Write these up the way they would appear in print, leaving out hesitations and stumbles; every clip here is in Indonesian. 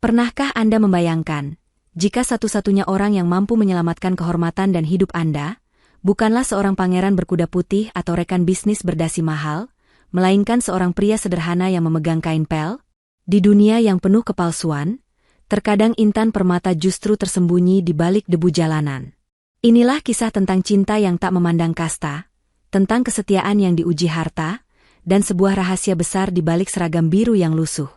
Pernahkah Anda membayangkan, jika satu-satunya orang yang mampu menyelamatkan kehormatan dan hidup Anda, bukanlah seorang pangeran berkuda putih atau rekan bisnis berdasi mahal, melainkan seorang pria sederhana yang memegang kain pel? Di dunia yang penuh kepalsuan, terkadang intan permata justru tersembunyi di balik debu jalanan. Inilah kisah tentang cinta yang tak memandang kasta, tentang kesetiaan yang diuji harta, dan sebuah rahasia besar di balik seragam biru yang lusuh.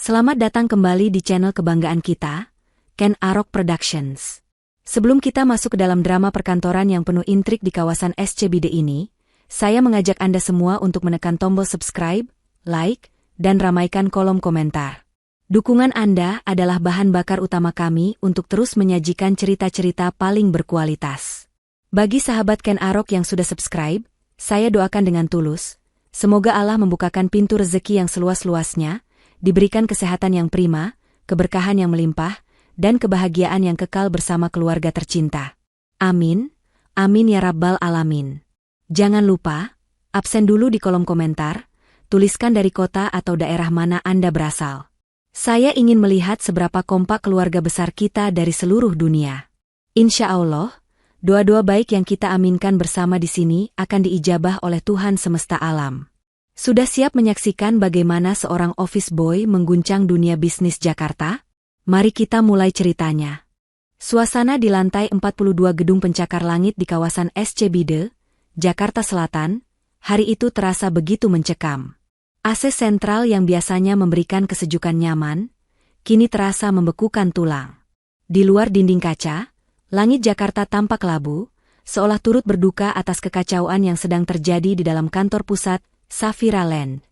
Selamat datang kembali di channel kebanggaan kita, Ken Arok Productions. Sebelum kita masuk ke dalam drama perkantoran yang penuh intrik di kawasan SCBD ini, saya mengajak Anda semua untuk menekan tombol subscribe, like, dan ramaikan kolom komentar. Dukungan Anda adalah bahan bakar utama kami untuk terus menyajikan cerita-cerita paling berkualitas. Bagi sahabat Ken Arok yang sudah subscribe, saya doakan dengan tulus, semoga Allah membukakan pintu rezeki yang seluas-luasnya, diberikan kesehatan yang prima, keberkahan yang melimpah, dan kebahagiaan yang kekal bersama keluarga tercinta. Amin, amin ya Rabbal Alamin. Jangan lupa, absen dulu di kolom komentar, tuliskan dari kota atau daerah mana Anda berasal. Saya ingin melihat seberapa kompak keluarga besar kita dari seluruh dunia. Insya Allah, doa-doa baik yang kita aminkan bersama di sini akan diijabah oleh Tuhan semesta alam. Sudah siap menyaksikan bagaimana seorang office boy mengguncang dunia bisnis Jakarta? Mari kita mulai ceritanya. Suasana di lantai 42 gedung pencakar langit di kawasan SCBD, Jakarta Selatan, hari itu terasa begitu mencekam. AC sentral yang biasanya memberikan kesejukan nyaman, kini terasa membekukan tulang. Di luar dinding kaca, langit Jakarta tampak labu, seolah turut berduka atas kekacauan yang sedang terjadi di dalam kantor pusat Safira Land.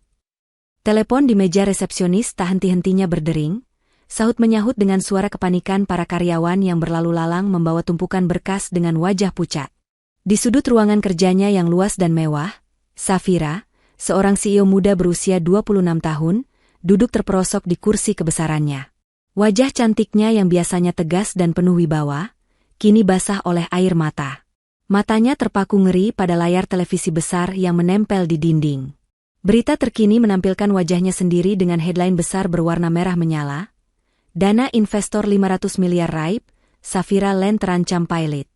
Telepon di meja resepsionis tak henti-hentinya berdering, sahut menyahut dengan suara kepanikan para karyawan yang berlalu lalang membawa tumpukan berkas dengan wajah pucat. Di sudut ruangan kerjanya yang luas dan mewah, Safira, seorang CEO muda berusia 26 tahun, duduk terperosok di kursi kebesarannya. Wajah cantiknya yang biasanya tegas dan penuh wibawa, kini basah oleh air mata. Matanya terpaku ngeri pada layar televisi besar yang menempel di dinding. Berita terkini menampilkan wajahnya sendiri dengan headline besar berwarna merah menyala. Dana investor 500 miliar raib, Safira Land terancam pilot.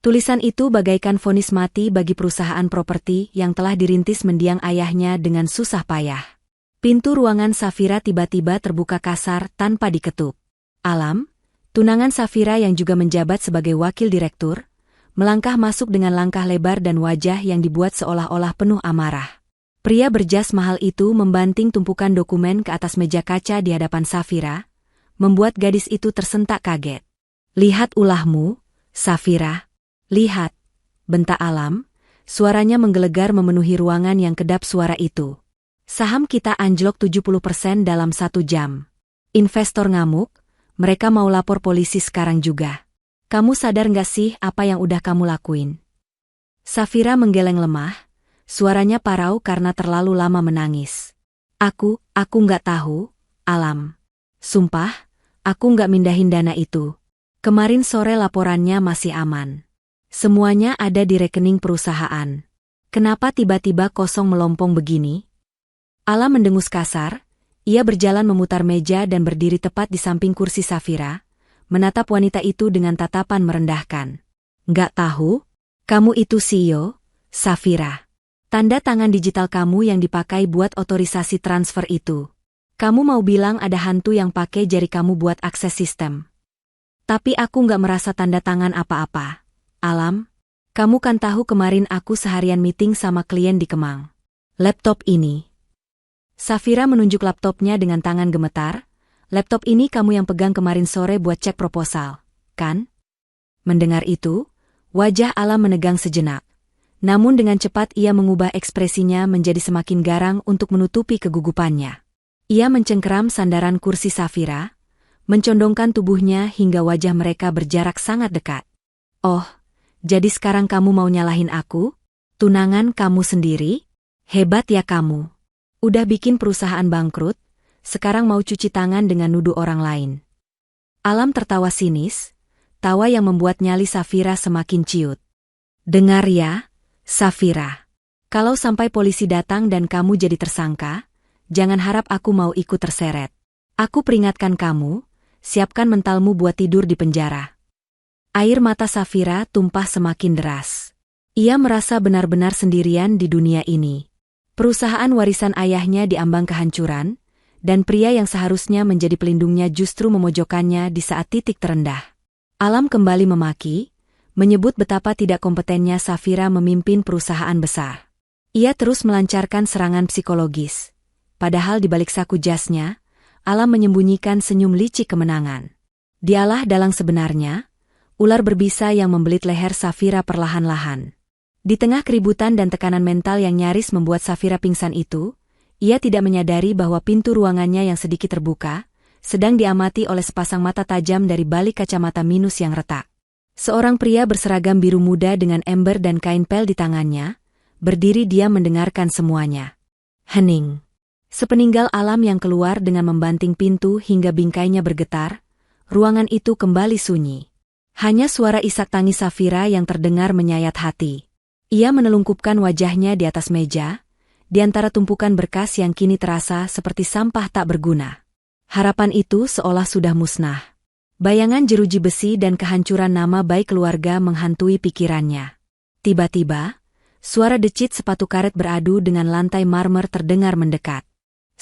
Tulisan itu bagaikan vonis mati bagi perusahaan properti yang telah dirintis mendiang ayahnya dengan susah payah. Pintu ruangan Safira tiba-tiba terbuka kasar tanpa diketuk. Alam, tunangan Safira yang juga menjabat sebagai wakil direktur, melangkah masuk dengan langkah lebar dan wajah yang dibuat seolah-olah penuh amarah. Pria berjas mahal itu membanting tumpukan dokumen ke atas meja kaca di hadapan Safira, membuat gadis itu tersentak kaget. "Lihat ulahmu, Safira. Lihat," bentak Alam, suaranya menggelegar memenuhi ruangan yang kedap suara itu. "Saham kita anjlok 70% dalam 1 jam. Investor ngamuk, mereka mau lapor polisi sekarang juga. Kamu sadar nggak sih apa yang udah kamu lakuin?" Safira menggeleng lemah, suaranya parau karena terlalu lama menangis. Aku nggak tahu, Alam. Sumpah, aku nggak mindahin dana itu. Kemarin sore laporannya masih aman. Semuanya ada di rekening perusahaan. Kenapa tiba-tiba kosong melompong begini?" Alam mendengus kasar, ia berjalan memutar meja dan berdiri tepat di samping kursi Safira, menatap wanita itu dengan tatapan merendahkan. "Nggak tahu? Kamu itu CEO, Safira. Tanda tangan digital kamu yang dipakai buat otorisasi transfer itu. Kamu mau bilang ada hantu yang pakai jari kamu buat akses sistem. Tapi aku nggak merasa tanda tangan apa-apa. Alam, kamu kan tahu kemarin aku seharian meeting sama klien di Kemang. Laptop ini." Safira menunjuk laptopnya dengan tangan gemetar. "Laptop ini kamu yang pegang kemarin sore buat cek proposal, kan?" Mendengar itu, wajah Alam menegang sejenak. Namun dengan cepat ia mengubah ekspresinya menjadi semakin garang untuk menutupi kegugupannya. Ia mencengkeram sandaran kursi Safira, mencondongkan tubuhnya hingga wajah mereka berjarak sangat dekat. "Oh, jadi sekarang kamu mau nyalahin aku? Tunangan kamu sendiri? Hebat ya kamu. Udah bikin perusahaan bangkrut, sekarang mau cuci tangan dengan nuduh orang lain." Alam tertawa sinis, tawa yang membuat nyali Safira semakin ciut. "Dengar ya, Safira. Kalau sampai polisi datang dan kamu jadi tersangka, jangan harap aku mau ikut terseret. Aku peringatkan kamu, siapkan mentalmu buat tidur di penjara. Air mata Safira tumpah semakin deras. Ia merasa benar-benar sendirian di dunia ini. Perusahaan warisan ayahnya diambang kehancuran, dan pria yang seharusnya menjadi pelindungnya justru memojokkannya di saat titik terendah. Alam kembali memaki, menyebut betapa tidak kompetennya Safira memimpin perusahaan besar. Ia terus melancarkan serangan psikologis. Padahal di balik saku jasnya, Alam menyembunyikan senyum licik kemenangan. Dialah dalang sebenarnya, ular berbisa yang membelit leher Safira perlahan-lahan. Di tengah keributan dan tekanan mental yang nyaris membuat Safira pingsan itu, ia tidak menyadari bahwa pintu ruangannya yang sedikit terbuka, sedang diamati oleh sepasang mata tajam dari balik kacamata minus yang retak. Seorang pria berseragam biru muda dengan ember dan kain pel di tangannya, berdiri diam mendengarkan semuanya. Hening. Sepeninggal Alam yang keluar dengan membanting pintu hingga bingkainya bergetar, ruangan itu kembali sunyi. Hanya suara isak tangis Safira yang terdengar menyayat hati. Ia menelungkupkan wajahnya di atas meja, di antara tumpukan berkas yang kini terasa seperti sampah tak berguna. Harapan itu seolah sudah musnah. Bayangan jeruji besi dan kehancuran nama baik keluarga menghantui pikirannya. Tiba-tiba, suara decit sepatu karet beradu dengan lantai marmer terdengar mendekat.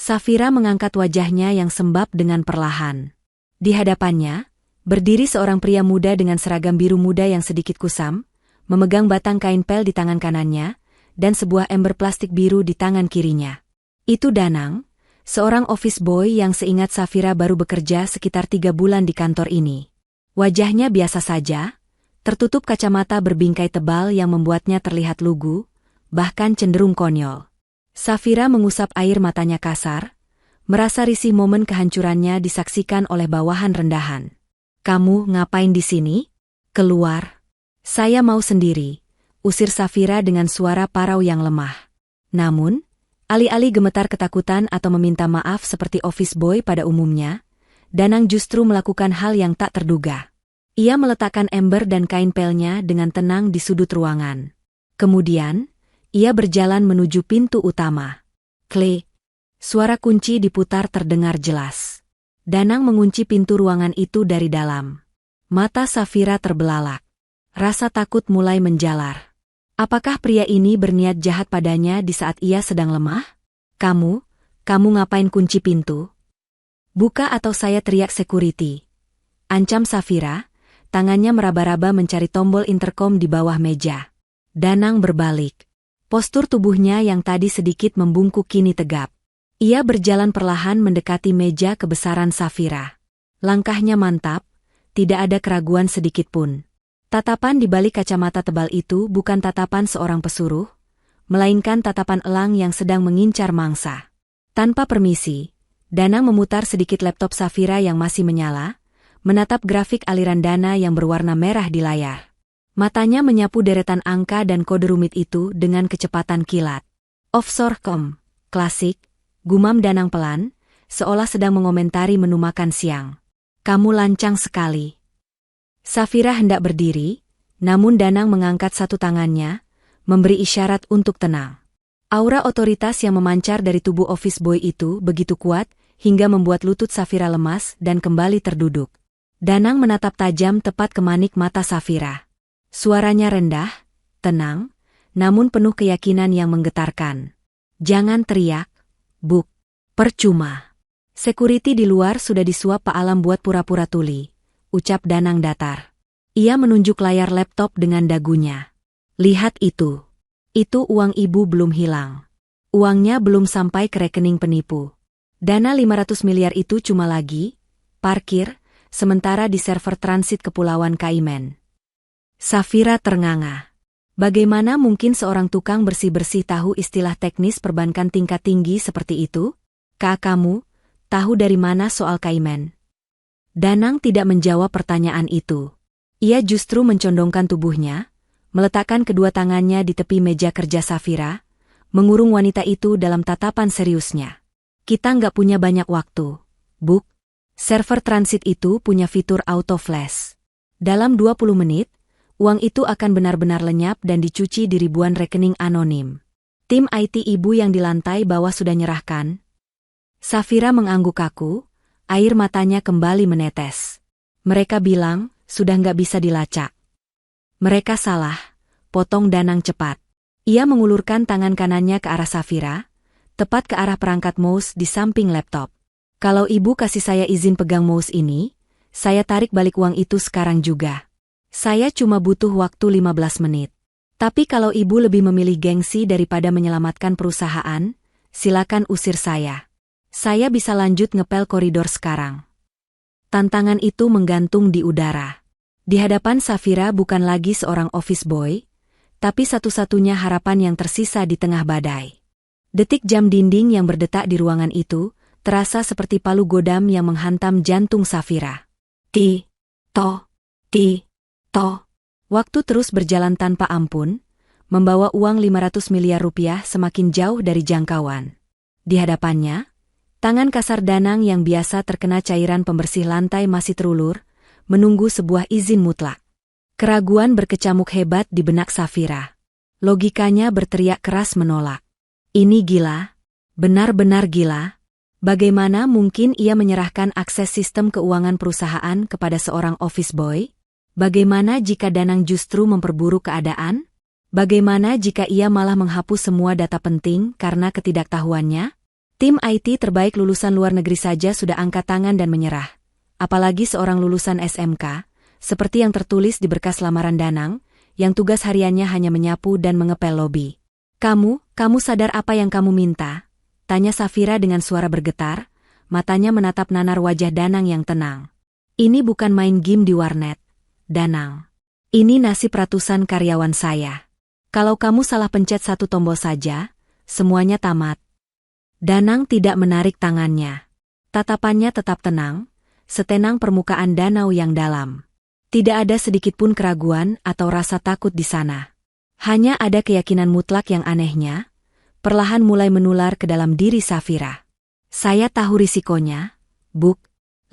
Safira mengangkat wajahnya yang sembab dengan perlahan. Di hadapannya, berdiri seorang pria muda dengan seragam biru muda yang sedikit kusam, memegang batang kain pel di tangan kanannya, dan sebuah ember plastik biru di tangan kirinya. Itu Danang, seorang office boy yang seingat Safira baru bekerja sekitar 3 bulan di kantor ini. Wajahnya biasa saja, tertutup kacamata berbingkai tebal yang membuatnya terlihat lugu, bahkan cenderung konyol. Safira mengusap air matanya kasar, merasa risih momen kehancurannya disaksikan oleh bawahan rendahan. Kamu ngapain di sini? Keluar. Saya mau sendiri, usir Safira dengan suara parau yang lemah. Namun, alih-alih gemetar ketakutan atau meminta maaf seperti office boy pada umumnya, Danang justru melakukan hal yang tak terduga. Ia meletakkan ember dan kain pelnya dengan tenang di sudut ruangan. Kemudian, ia berjalan menuju pintu utama. Klik. Suara kunci diputar terdengar jelas. Danang mengunci pintu ruangan itu dari dalam. Mata Safira terbelalak. Rasa takut mulai menjalar. Apakah pria ini berniat jahat padanya di saat ia sedang lemah? Kamu ngapain kunci pintu? Buka atau saya teriak security. Ancam Safira, tangannya meraba-raba mencari tombol intercom di bawah meja. Danang berbalik. Postur tubuhnya yang tadi sedikit membungkuk kini tegap. Ia berjalan perlahan mendekati meja kebesaran Safira. Langkahnya mantap, tidak ada keraguan sedikitpun. Tatapan di balik kacamata tebal itu bukan tatapan seorang pesuruh, melainkan tatapan elang yang sedang mengincar mangsa. Tanpa permisi, Danang memutar sedikit laptop Safira yang masih menyala, menatap grafik aliran dana yang berwarna merah di layar. Matanya menyapu deretan angka dan kode rumit itu dengan kecepatan kilat. Offshore.com, klasik, gumam Danang pelan, seolah sedang mengomentari menu makan siang. Kamu lancang sekali. Safira hendak berdiri, namun Danang mengangkat satu tangannya, memberi isyarat untuk tenang. Aura otoritas yang memancar dari tubuh office boy itu begitu kuat, hingga membuat lutut Safira lemas dan kembali terduduk. Danang menatap tajam tepat ke manik mata Safira. Suaranya rendah, tenang, namun penuh keyakinan yang menggetarkan. Jangan teriak, Buk. Percuma. Security di luar sudah disuap Pak Alam buat pura-pura tuli, ucap Danang datar. Ia menunjuk layar laptop dengan dagunya. Lihat itu. Itu uang ibu belum hilang. Uangnya belum sampai ke rekening penipu. Dana 500 miliar itu cuma lagi, parkir, sementara di server transit Kepulauan Cayman. Safira ternganga. Bagaimana mungkin seorang tukang bersih-bersih tahu istilah teknis perbankan tingkat tinggi seperti itu? Kamu, tahu dari mana soal Cayman? Danang tidak menjawab pertanyaan itu. Ia justru mencondongkan tubuhnya, meletakkan kedua tangannya di tepi meja kerja Safira, mengurung wanita itu dalam tatapan seriusnya. Kita nggak punya banyak waktu, Buk. Server transit itu punya fitur auto flash. Dalam 20 menit, uang itu akan benar-benar lenyap dan dicuci di ribuan rekening anonim. Tim IT ibu yang di lantai bawah sudah nyerahkan. Safira mengangguk kaku, Air matanya kembali menetes. Mereka bilang, sudah nggak bisa dilacak. Mereka salah, potong Danang cepat. Ia mengulurkan tangan kanannya ke arah Safira, tepat ke arah perangkat mouse di samping laptop. Kalau ibu kasih saya izin pegang mouse ini, saya tarik balik uang itu sekarang juga. Saya cuma butuh waktu 15 menit. Tapi kalau ibu lebih memilih gengsi daripada menyelamatkan perusahaan, silakan usir saya. Saya bisa lanjut ngepel koridor sekarang. Tantangan itu menggantung di udara. Di hadapan Safira bukan lagi seorang office boy, tapi satu-satunya harapan yang tersisa di tengah badai. Detik jam dinding yang berdetak di ruangan itu, terasa seperti palu godam yang menghantam jantung Safira. Ti-to. Waktu terus berjalan tanpa ampun, membawa uang 500 miliar rupiah semakin jauh dari jangkauan. Di hadapannya, tangan kasar Danang yang biasa terkena cairan pembersih lantai masih terulur, menunggu sebuah izin mutlak. Keraguan berkecamuk hebat di benak Safira. Logikanya berteriak keras menolak. Ini gila, benar-benar gila. Bagaimana mungkin ia menyerahkan akses sistem keuangan perusahaan kepada seorang office boy? Bagaimana jika Danang justru memperburuk keadaan? Bagaimana jika ia malah menghapus semua data penting karena ketidaktahuannya? Tim IT terbaik lulusan luar negeri saja sudah angkat tangan dan menyerah. Apalagi seorang lulusan SMK, seperti yang tertulis di berkas lamaran Danang, yang tugas hariannya hanya menyapu dan mengepel lobi. Kamu sadar apa yang kamu minta? Tanya Safira dengan suara bergetar, matanya menatap nanar wajah Danang yang tenang. Ini bukan main game di warnet, Danang. Ini nasib ratusan karyawan saya. Kalau kamu salah pencet satu tombol saja, semuanya tamat. Danang tidak menarik tangannya. Tatapannya tetap tenang, setenang permukaan danau yang dalam. Tidak ada sedikitpun keraguan atau rasa takut di sana. Hanya ada keyakinan mutlak yang anehnya, perlahan mulai menular ke dalam diri Safira. Saya tahu risikonya, Buk.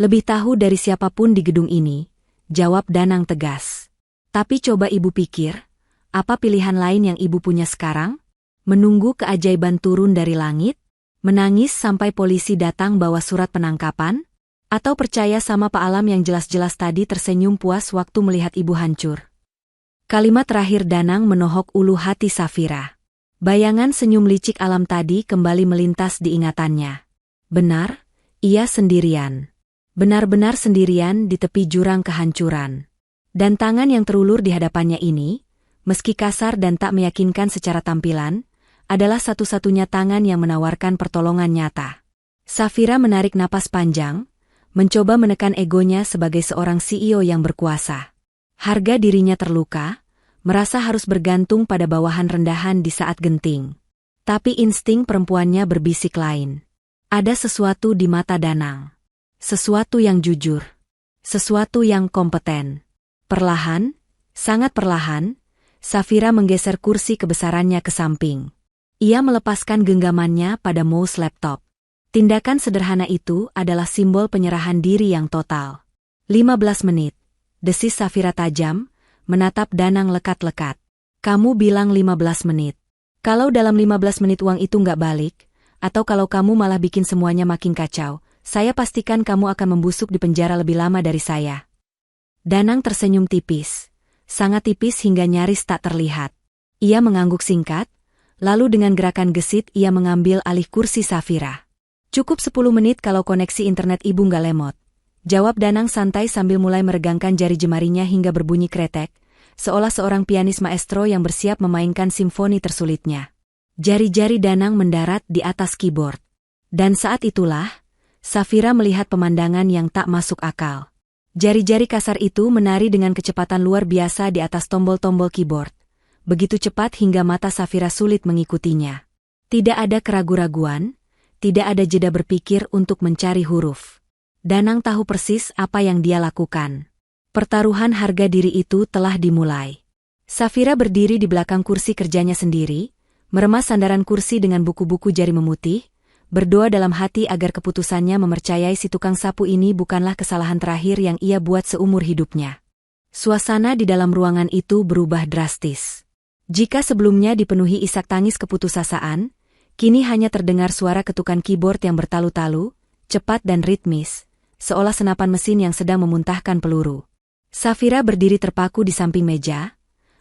Lebih tahu dari siapapun di gedung ini, jawab Danang tegas. Tapi coba ibu pikir, apa pilihan lain yang ibu punya sekarang? Menunggu keajaiban turun dari langit? Menangis sampai polisi datang bawa surat penangkapan? Atau percaya sama Pak Alam yang jelas-jelas tadi tersenyum puas waktu melihat ibu hancur? Kalimat terakhir Danang menohok ulu hati Safira. Bayangan senyum licik Alam tadi kembali melintas di ingatannya. Benar, ia sendirian. Benar-benar sendirian di tepi jurang kehancuran. Dan tangan yang terulur di hadapannya ini, meski kasar dan tak meyakinkan secara tampilan, adalah satu-satunya tangan yang menawarkan pertolongan nyata. Safira menarik napas panjang, mencoba menekan egonya sebagai seorang CEO yang berkuasa. Harga dirinya terluka, merasa harus bergantung pada bawahan rendahan di saat genting. Tapi insting perempuannya berbisik lain. Ada sesuatu di mata Danang. Sesuatu yang jujur. Sesuatu yang kompeten. Perlahan, sangat perlahan, Safira menggeser kursi kebesarannya ke samping. Ia melepaskan genggamannya pada mouse laptop. Tindakan sederhana itu adalah simbol penyerahan diri yang total. 15 menit. Desis Safira tajam, menatap Danang lekat-lekat. Kamu bilang 15 menit. Kalau dalam 15 menit uang itu nggak balik, atau kalau kamu malah bikin semuanya makin kacau, saya pastikan kamu akan membusuk di penjara lebih lama dari saya. Danang tersenyum tipis. Sangat tipis hingga nyaris tak terlihat. Ia mengangguk singkat, lalu dengan gerakan gesit ia mengambil alih kursi Safira. Cukup 10 menit kalau koneksi internet ibu nggak lemot. Jawab Danang santai sambil mulai meregangkan jari jemarinya hingga berbunyi kretek, seolah seorang pianis maestro yang bersiap memainkan simfoni tersulitnya. Jari-jari Danang mendarat di atas keyboard. Dan saat itulah, Safira melihat pemandangan yang tak masuk akal. Jari-jari kasar itu menari dengan kecepatan luar biasa di atas tombol-tombol keyboard. Begitu cepat hingga mata Safira sulit mengikutinya. Tidak ada keraguan-raguan, tidak ada jeda berpikir untuk mencari huruf. Danang tahu persis apa yang dia lakukan. Pertaruhan harga diri itu telah dimulai. Safira berdiri di belakang kursi kerjanya sendiri, meremas sandaran kursi dengan buku-buku jari memutih, berdoa dalam hati agar keputusannya mempercayai si tukang sapu ini bukanlah kesalahan terakhir yang ia buat seumur hidupnya. Suasana di dalam ruangan itu berubah drastis. Jika sebelumnya dipenuhi isak tangis keputusasaan, kini hanya terdengar suara ketukan keyboard yang bertalu-talu, cepat dan ritmis, seolah senapan mesin yang sedang memuntahkan peluru. Safira berdiri terpaku di samping meja,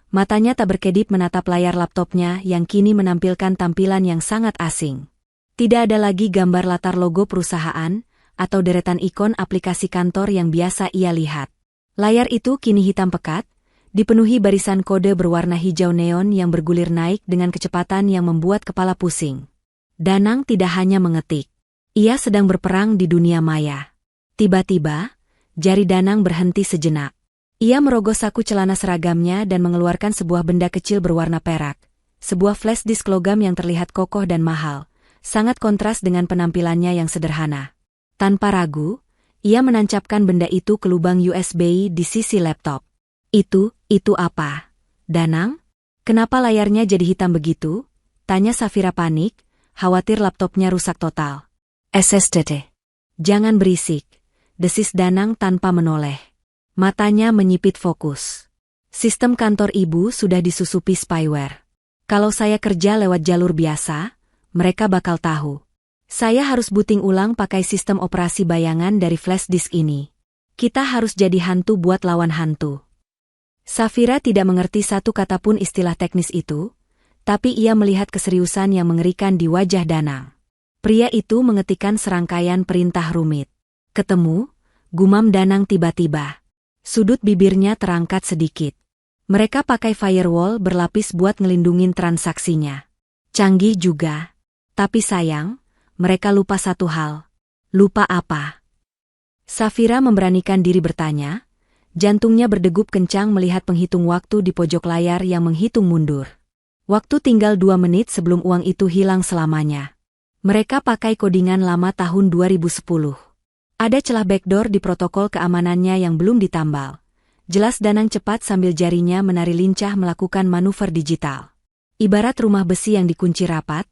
matanya tak berkedip menatap layar laptopnya yang kini menampilkan tampilan yang sangat asing. Tidak ada lagi gambar latar logo perusahaan atau deretan ikon aplikasi kantor yang biasa ia lihat. Layar itu kini hitam pekat, dipenuhi barisan kode berwarna hijau neon yang bergulir naik dengan kecepatan yang membuat kepala pusing. Danang tidak hanya mengetik. Ia sedang berperang di dunia maya. Tiba-tiba, jari Danang berhenti sejenak. Ia merogoh saku celana seragamnya dan mengeluarkan sebuah benda kecil berwarna perak. Sebuah flash disk logam yang terlihat kokoh dan mahal, sangat kontras dengan penampilannya yang sederhana. Tanpa ragu, ia menancapkan benda itu ke lubang USB di sisi laptop. Itu apa? Danang? Kenapa layarnya jadi hitam begitu? Tanya Safira panik, khawatir laptopnya rusak total. SSD. Jangan berisik, desis Danang tanpa menoleh. Matanya menyipit fokus. Sistem kantor ibu sudah disusupi spyware. Kalau saya kerja lewat jalur biasa, mereka bakal tahu. Saya harus booting ulang pakai sistem operasi bayangan dari flash disk ini. Kita harus jadi hantu buat lawan hantu. Safira tidak mengerti satu kata pun istilah teknis itu, tapi ia melihat keseriusan yang mengerikan di wajah Danang. Pria itu mengetikkan serangkaian perintah rumit. Ketemu, gumam Danang tiba-tiba. Sudut bibirnya terangkat sedikit. Mereka pakai firewall berlapis buat ngelindungin transaksinya. Canggih juga. Tapi sayang, mereka lupa satu hal. Lupa apa? Safira memberanikan diri bertanya. Jantungnya berdegup kencang melihat penghitung waktu di pojok layar yang menghitung mundur. Waktu tinggal 2 menit sebelum uang itu hilang selamanya. Mereka pakai kodingan lama tahun 2010. Ada celah backdoor di protokol keamanannya yang belum ditambal. Jelas Danang cepat sambil jarinya menari lincah melakukan manuver digital. Ibarat rumah besi yang dikunci rapat,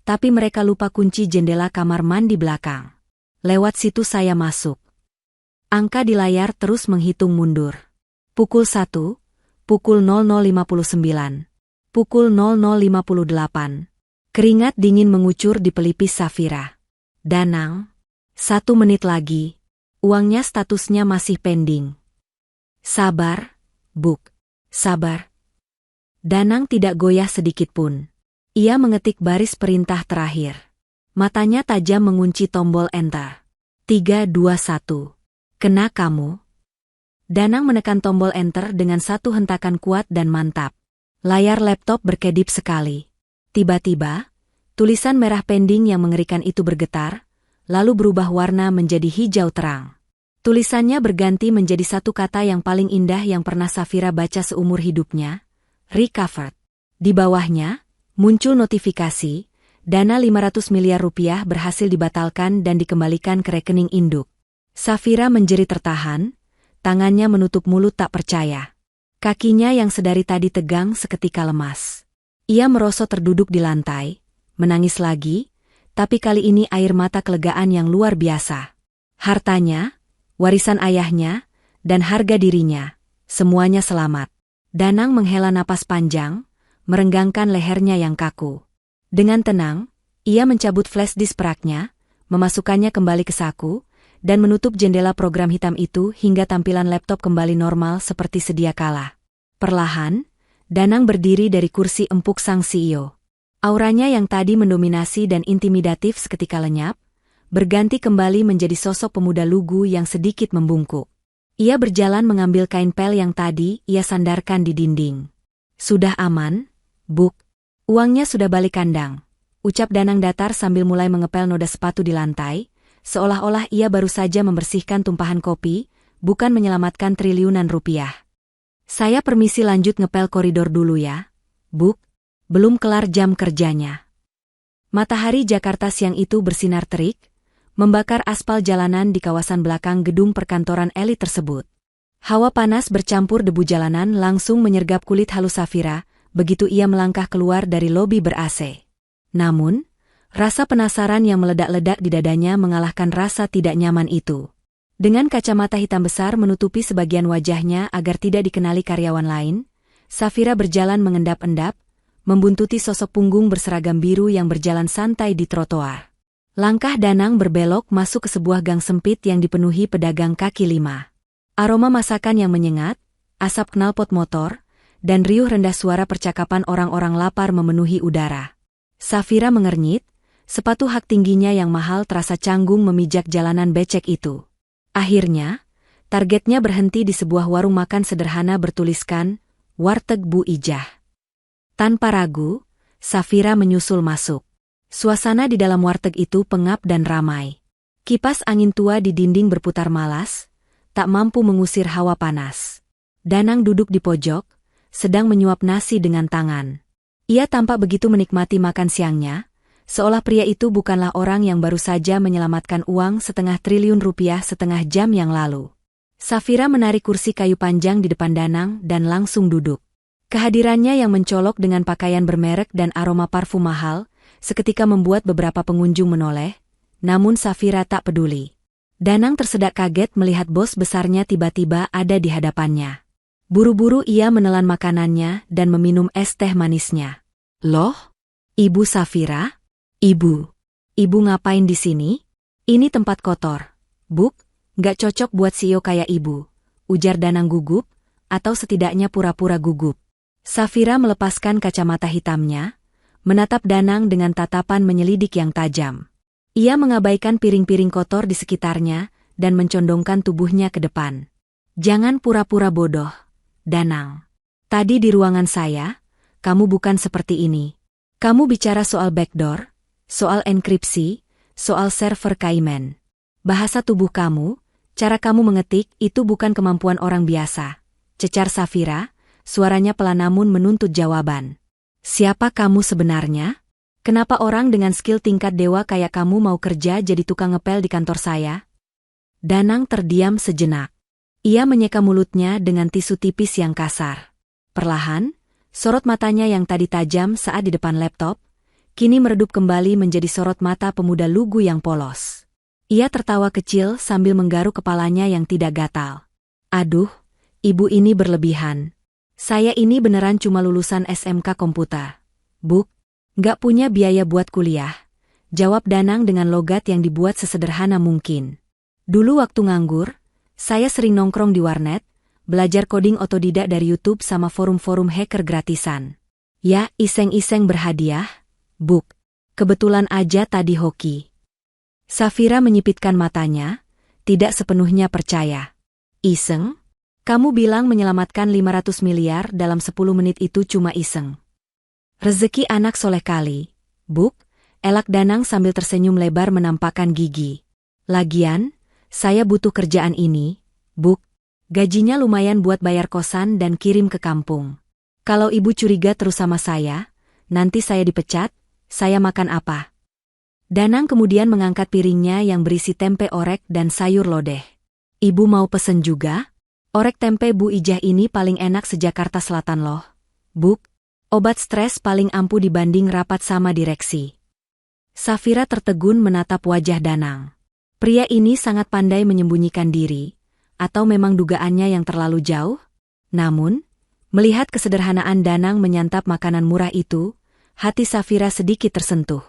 tapi mereka lupa kunci jendela kamar mandi belakang. Lewat situ saya masuk. Angka di layar terus menghitung mundur. Pukul 1, pukul 00.59, pukul 00.58. Keringat dingin mengucur di pelipis Safira. Danang. 1 menit lagi. Uangnya statusnya masih pending. Sabar, Buk. Sabar. Danang tidak goyah sedikit pun. Ia mengetik baris perintah terakhir. Matanya tajam mengunci tombol enter. 3, 2, 1. Kena kamu. Danang menekan tombol enter dengan satu hentakan kuat dan mantap. Layar laptop berkedip sekali. Tiba-tiba, tulisan merah pending yang mengerikan itu bergetar, lalu berubah warna menjadi hijau terang. Tulisannya berganti menjadi satu kata yang paling indah yang pernah Safira baca seumur hidupnya, recovered. Di bawahnya, muncul notifikasi, dana 500 miliar rupiah berhasil dibatalkan dan dikembalikan ke rekening induk. Safira menjerit tertahan, tangannya menutup mulut tak percaya. Kakinya yang sedari tadi tegang seketika lemas. Ia merosot terduduk di lantai, menangis lagi, tapi kali ini air mata kelegaan yang luar biasa. Hartanya, warisan ayahnya, dan harga dirinya, semuanya selamat. Danang menghela napas panjang, merenggangkan lehernya yang kaku. Dengan tenang, ia mencabut flash disk peraknya, memasukkannya kembali ke saku, dan menutup jendela program hitam itu hingga tampilan laptop kembali normal seperti sedia kala. Perlahan, Danang berdiri dari kursi empuk sang CEO. Auranya yang tadi mendominasi dan intimidatif seketika lenyap, berganti kembali menjadi sosok pemuda lugu yang sedikit membungkuk. Ia berjalan mengambil kain pel yang tadi ia sandarkan di dinding. Sudah aman, Buk. Uangnya sudah balik kandang. Ucap Danang datar sambil mulai mengepel noda sepatu di lantai, seolah-olah ia baru saja membersihkan tumpahan kopi, bukan menyelamatkan triliunan rupiah. Saya permisi lanjut ngepel koridor dulu ya, Buk. Belum kelar jam kerjanya. Matahari Jakarta siang itu bersinar terik, membakar aspal jalanan di kawasan belakang gedung perkantoran elit tersebut. Hawa panas bercampur debu jalanan langsung menyergap kulit halus Safira, begitu ia melangkah keluar dari lobi ber-AC. Namun, rasa penasaran yang meledak-ledak di dadanya mengalahkan rasa tidak nyaman itu. Dengan kacamata hitam besar menutupi sebagian wajahnya agar tidak dikenali karyawan lain, Safira berjalan mengendap-endap, membuntuti sosok punggung berseragam biru yang berjalan santai di trotoar. Langkah Danang berbelok masuk ke sebuah gang sempit yang dipenuhi pedagang kaki lima. Aroma masakan yang menyengat, asap knalpot motor, dan riuh rendah suara percakapan orang-orang lapar memenuhi udara. Safira mengernyit, sepatu hak tingginya yang mahal terasa canggung memijak jalanan becek itu. Akhirnya, targetnya berhenti di sebuah warung makan sederhana bertuliskan, Warteg Bu Ijah. Tanpa ragu, Safira menyusul masuk. Suasana di dalam warteg itu pengap dan ramai. Kipas angin tua di dinding berputar malas, tak mampu mengusir hawa panas. Danang duduk di pojok, sedang menyuap nasi dengan tangan. Ia tampak begitu menikmati makan siangnya, seolah pria itu bukanlah orang yang baru saja menyelamatkan uang 500 triliun rupiah setengah jam yang lalu. Safira menarik kursi kayu panjang di depan Danang dan langsung duduk. Kehadirannya yang mencolok dengan pakaian bermerek dan aroma parfum mahal, seketika membuat beberapa pengunjung menoleh, namun Safira tak peduli. Danang tersedak kaget melihat bos besarnya tiba-tiba ada di hadapannya. Buru-buru ia menelan makanannya dan meminum es teh manisnya. Loh? Ibu Safira? Ibu ngapain di sini? Ini tempat kotor. Buk, gak cocok buat CEO kayak ibu, ujar Danang gugup, atau setidaknya pura-pura gugup. Safira melepaskan kacamata hitamnya, menatap Danang dengan tatapan menyelidik yang tajam. Ia mengabaikan piring-piring kotor di sekitarnya dan mencondongkan tubuhnya ke depan. Jangan pura-pura bodoh, Danang. Tadi di ruangan saya, kamu bukan seperti ini. Kamu bicara soal backdoor, soal enkripsi, soal server Cayman. Bahasa tubuh kamu, cara kamu mengetik itu bukan kemampuan orang biasa. Cecar Safira, suaranya pelan namun menuntut jawaban. Siapa kamu sebenarnya? Kenapa orang dengan skill tingkat dewa kayak kamu mau kerja jadi tukang ngepel di kantor saya? Danang terdiam sejenak. Ia menyeka mulutnya dengan tisu tipis yang kasar. Perlahan, sorot matanya yang tadi tajam saat di depan laptop, kini meredup kembali menjadi sorot mata pemuda lugu yang polos. Ia tertawa kecil sambil menggaruk kepalanya yang tidak gatal. Aduh, ibu ini berlebihan. Saya ini beneran cuma lulusan SMK komputer. Buk, gak punya biaya buat kuliah, jawab Danang dengan logat yang dibuat sesederhana mungkin. Dulu waktu nganggur, saya sering nongkrong di warnet, belajar coding otodidak dari YouTube sama forum-forum hacker gratisan. Ya, iseng-iseng berhadiah, Buk. Kebetulan aja tadi hoki. Safira menyipitkan matanya, tidak sepenuhnya percaya. Iseng? Kamu bilang menyelamatkan 500 miliar dalam 10 menit itu cuma iseng. Rezeki anak soleh kali, Buk, elak Danang sambil tersenyum lebar menampakkan gigi. Lagian, saya butuh kerjaan ini, Buk. Gajinya lumayan buat bayar kosan dan kirim ke kampung. Kalau ibu curiga terus sama saya, nanti saya dipecat, saya makan apa? Danang kemudian mengangkat piringnya yang berisi tempe orek dan sayur lodeh. Ibu mau pesen juga? Orek tempe Bu Ijah ini paling enak se-Jakarta Selatan loh. Buk, obat stres paling ampuh dibanding rapat sama direksi. Safira tertegun menatap wajah Danang. Pria ini sangat pandai menyembunyikan diri, atau memang dugaannya yang terlalu jauh? Namun, melihat kesederhanaan Danang menyantap makanan murah itu, hati Safira sedikit tersentuh.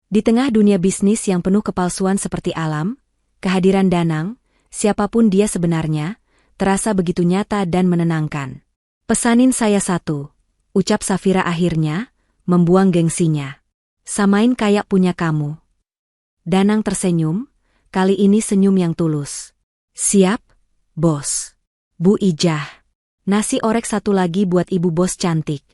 Di tengah dunia bisnis yang penuh kepalsuan seperti alam, kehadiran Danang, siapapun dia sebenarnya, terasa begitu nyata dan menenangkan. Pesanin saya satu, ucap Safira akhirnya, membuang gengsinya. Samain kayak punya kamu. Danang tersenyum, kali ini senyum yang tulus. Siap, bos. Bu Ijah. Nasi orek satu lagi buat ibu bos cantik.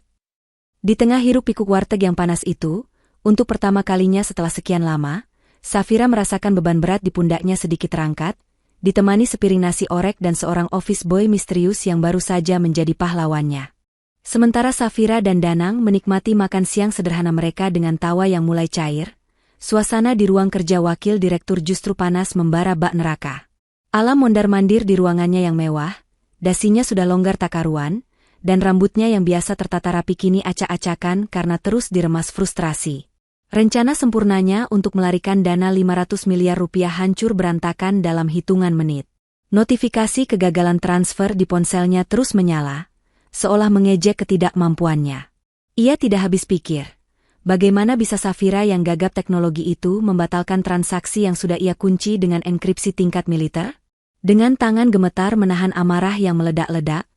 Di tengah hiruk-pikuk warteg yang panas itu, untuk pertama kalinya setelah sekian lama, Safira merasakan beban berat di pundaknya sedikit terangkat, ditemani sepiring nasi orek dan seorang office boy misterius yang baru saja menjadi pahlawannya. Sementara Safira dan Danang menikmati makan siang sederhana mereka dengan tawa yang mulai cair, suasana di ruang kerja wakil direktur justru panas membara bak neraka. Alam mondar-mandir di ruangannya yang mewah, dasinya sudah longgar tak karuan, dan rambutnya yang biasa tertata rapi kini acak-acakan karena terus diremas frustrasi. Rencana sempurnanya untuk melarikan dana 500 miliar rupiah hancur berantakan dalam hitungan menit. Notifikasi kegagalan transfer di ponselnya terus menyala, seolah mengejek ketidakmampuannya. Ia tidak habis pikir, Bagaimana bisa Safira yang gagap teknologi itu membatalkan transaksi yang sudah ia kunci dengan enkripsi tingkat militer? Dengan tangan gemetar menahan amarah yang meledak-ledak,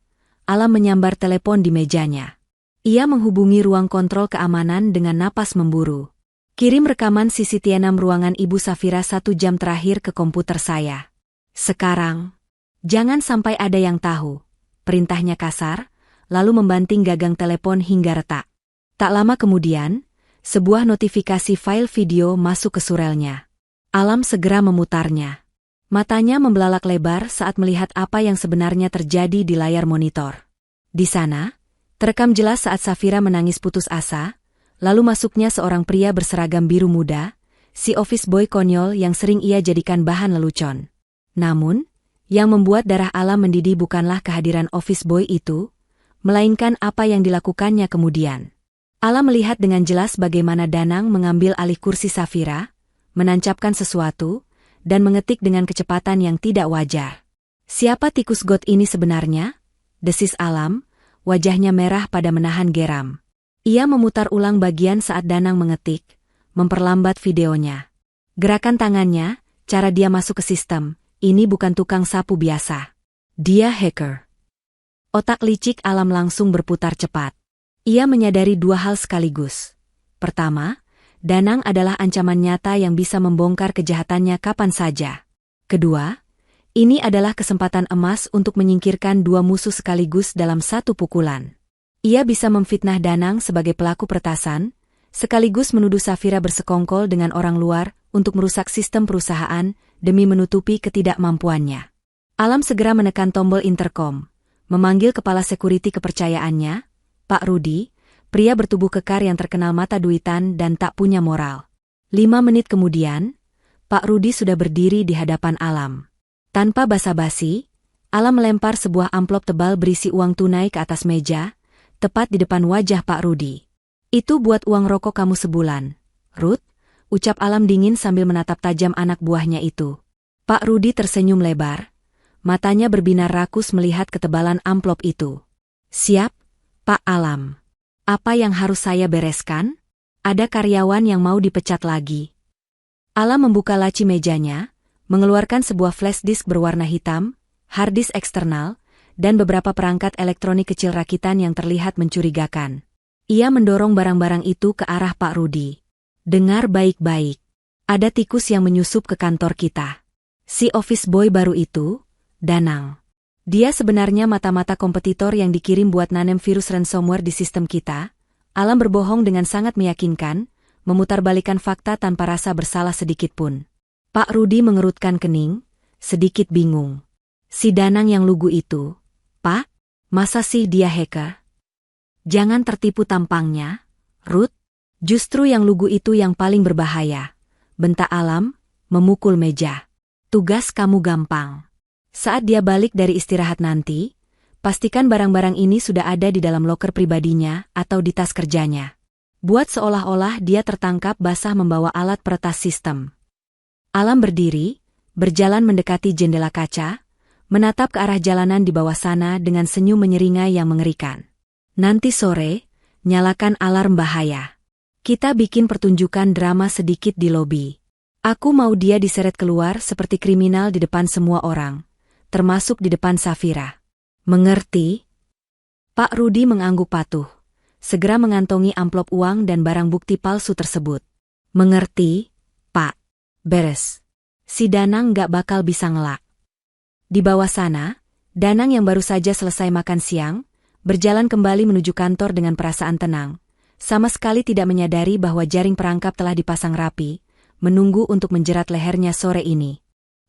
Alam menyambar telepon di mejanya. Ia menghubungi ruang kontrol keamanan dengan napas memburu. Kirim rekaman CCTV ruangan Ibu Safira 1 jam terakhir ke komputer saya. Sekarang. Jangan sampai ada yang tahu. Perintahnya kasar, lalu membanting gagang telepon hingga retak. Tak lama kemudian, sebuah notifikasi file video masuk ke surelnya. Alam segera memutarnya. Matanya membelalak lebar saat melihat apa yang sebenarnya terjadi di layar monitor. Di sana, terekam jelas saat Safira menangis putus asa, lalu masuknya seorang pria berseragam biru muda, si office boy konyol yang sering ia jadikan bahan lelucon. Namun, yang membuat darah Alam mendidih bukanlah kehadiran office boy itu, melainkan apa yang dilakukannya kemudian. Alam melihat dengan jelas bagaimana Danang mengambil alih kursi Safira, menancapkan sesuatu, dan mengetik dengan kecepatan yang tidak wajar. Siapa tikus got ini sebenarnya? Desis Alam, wajahnya merah pada menahan geram. Ia memutar ulang bagian saat Danang mengetik, memperlambat videonya. Gerakan tangannya, cara dia masuk ke sistem, ini bukan tukang sapu biasa. Dia hacker. Otak licik Alam langsung berputar cepat. Ia menyadari dua hal sekaligus. Pertama, Danang adalah ancaman nyata yang bisa membongkar kejahatannya kapan saja. Kedua, ini adalah kesempatan emas untuk menyingkirkan dua musuh sekaligus dalam satu pukulan. Ia bisa memfitnah Danang sebagai pelaku peretasan, sekaligus menuduh Safira bersekongkol dengan orang luar untuk merusak sistem perusahaan demi menutupi ketidakmampuannya. Alam segera menekan tombol intercom, memanggil kepala sekuriti kepercayaannya, Pak Rudi, pria bertubuh kekar yang terkenal mata duitan dan tak punya moral. 5 menit kemudian, Pak Rudi sudah berdiri di hadapan Alam. Tanpa basa-basi, Alam melempar sebuah amplop tebal berisi uang tunai ke atas meja, tepat di depan wajah Pak Rudi. Itu buat uang rokok kamu sebulan, Ruth, ucap Alam dingin sambil menatap tajam anak buahnya itu. Pak Rudi tersenyum lebar, matanya berbinar rakus melihat ketebalan amplop itu. Siap, Pak Alam. Apa yang harus saya bereskan? Ada karyawan yang mau dipecat lagi. Alam membuka laci mejanya, mengeluarkan sebuah flash disk berwarna hitam, hard disk eksternal, dan beberapa perangkat elektronik kecil rakitan yang terlihat mencurigakan. Ia mendorong barang-barang itu ke arah Pak Rudi. Dengar baik-baik. Ada tikus yang menyusup ke kantor kita. Si office boy baru itu, Danang. Dia sebenarnya mata-mata kompetitor yang dikirim buat nanem virus ransomware di sistem kita. Alam berbohong dengan sangat meyakinkan, memutarbalikkan fakta tanpa rasa bersalah sedikitpun. Pak Rudi mengerutkan kening, sedikit bingung. Si Danang yang lugu itu, Pak, masa sih dia hacker? Jangan tertipu tampangnya, Ruth. Justru yang lugu itu yang paling berbahaya. Bentak Alam, memukul meja. Tugas kamu gampang. Saat dia balik dari istirahat nanti, pastikan barang-barang ini sudah ada di dalam loker pribadinya atau di tas kerjanya. Buat seolah-olah dia tertangkap basah membawa alat peretas sistem. Alam berdiri, berjalan mendekati jendela kaca, menatap ke arah jalanan di bawah sana dengan senyum menyeringai yang mengerikan. Nanti sore, nyalakan alarm bahaya. Kita bikin pertunjukan drama sedikit di lobi. Aku mau dia diseret keluar seperti kriminal di depan semua orang. Termasuk di depan Safira. Mengerti? Pak Rudi mengangguk patuh. Segera mengantongi amplop uang dan barang bukti palsu tersebut. Mengerti, Pak. Beres. Si Danang gak bakal bisa ngelak. Di bawah sana, Danang yang baru saja selesai makan siang, berjalan kembali menuju kantor dengan perasaan tenang. Sama sekali tidak menyadari bahwa jaring perangkap telah dipasang rapi, menunggu untuk menjerat lehernya sore ini.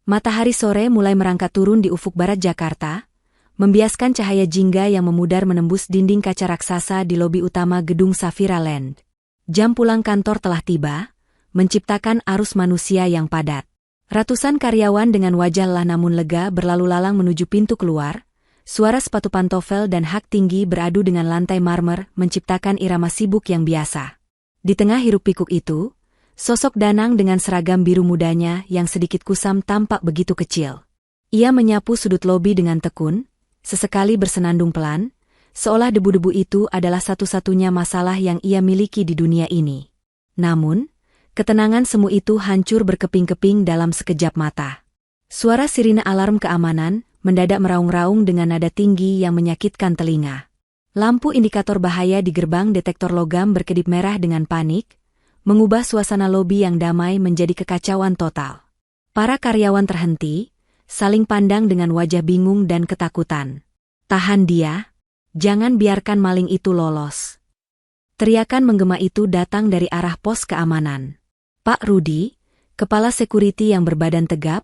Matahari sore mulai merangkat turun di ufuk barat Jakarta, membiaskan cahaya jingga yang memudar menembus dinding kaca raksasa di lobi utama gedung Safira Land. Jam pulang kantor telah tiba, menciptakan arus manusia yang padat. Ratusan karyawan dengan wajah lelah namun lega berlalu lalang menuju pintu keluar, suara sepatu pantofel dan hak tinggi beradu dengan lantai marmer menciptakan irama sibuk yang biasa. Di tengah hiruk-pikuk itu, sosok Danang dengan seragam biru mudanya yang sedikit kusam tampak begitu kecil. Ia menyapu sudut lobi dengan tekun, sesekali bersenandung pelan, seolah debu-debu itu adalah satu-satunya masalah yang ia miliki di dunia ini. Namun, ketenangan semu itu hancur berkeping-keping dalam sekejap mata. Suara sirine alarm keamanan mendadak meraung-raung dengan nada tinggi yang menyakitkan telinga. Lampu indikator bahaya di gerbang detektor logam berkedip merah dengan panik, mengubah suasana lobi yang damai menjadi kekacauan total. Para karyawan terhenti, saling pandang dengan wajah bingung dan ketakutan. "Tahan dia, jangan biarkan maling itu lolos." Teriakan menggema itu datang dari arah pos keamanan. Pak Rudi, kepala security yang berbadan tegap,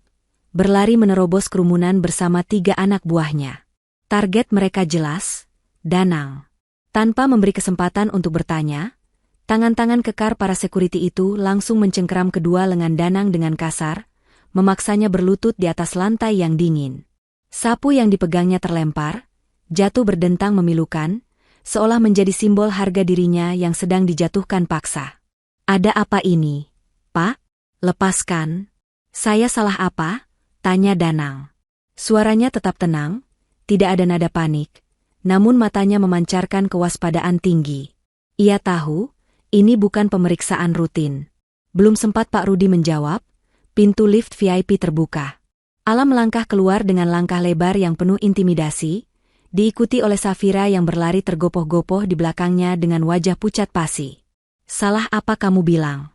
berlari menerobos kerumunan bersama 3 anak buahnya. Target mereka jelas, Danang. Tanpa memberi kesempatan untuk bertanya, tangan-tangan kekar para security itu langsung mencengkeram kedua lengan Danang dengan kasar, memaksanya berlutut di atas lantai yang dingin. Sapu yang dipegangnya terlempar, jatuh berdentang memilukan, seolah menjadi simbol harga dirinya yang sedang dijatuhkan paksa. "Ada apa ini, Pak? Lepaskan." "Saya salah apa?" tanya Danang. Suaranya tetap tenang, tidak ada nada panik, namun matanya memancarkan kewaspadaan tinggi. Ia tahu, ini bukan pemeriksaan rutin. Belum sempat Pak Rudi menjawab, pintu lift VIP terbuka. Alam melangkah keluar dengan langkah lebar yang penuh intimidasi, diikuti oleh Safira yang berlari tergopoh-gopoh di belakangnya dengan wajah pucat pasi. "Salah apa kamu bilang?"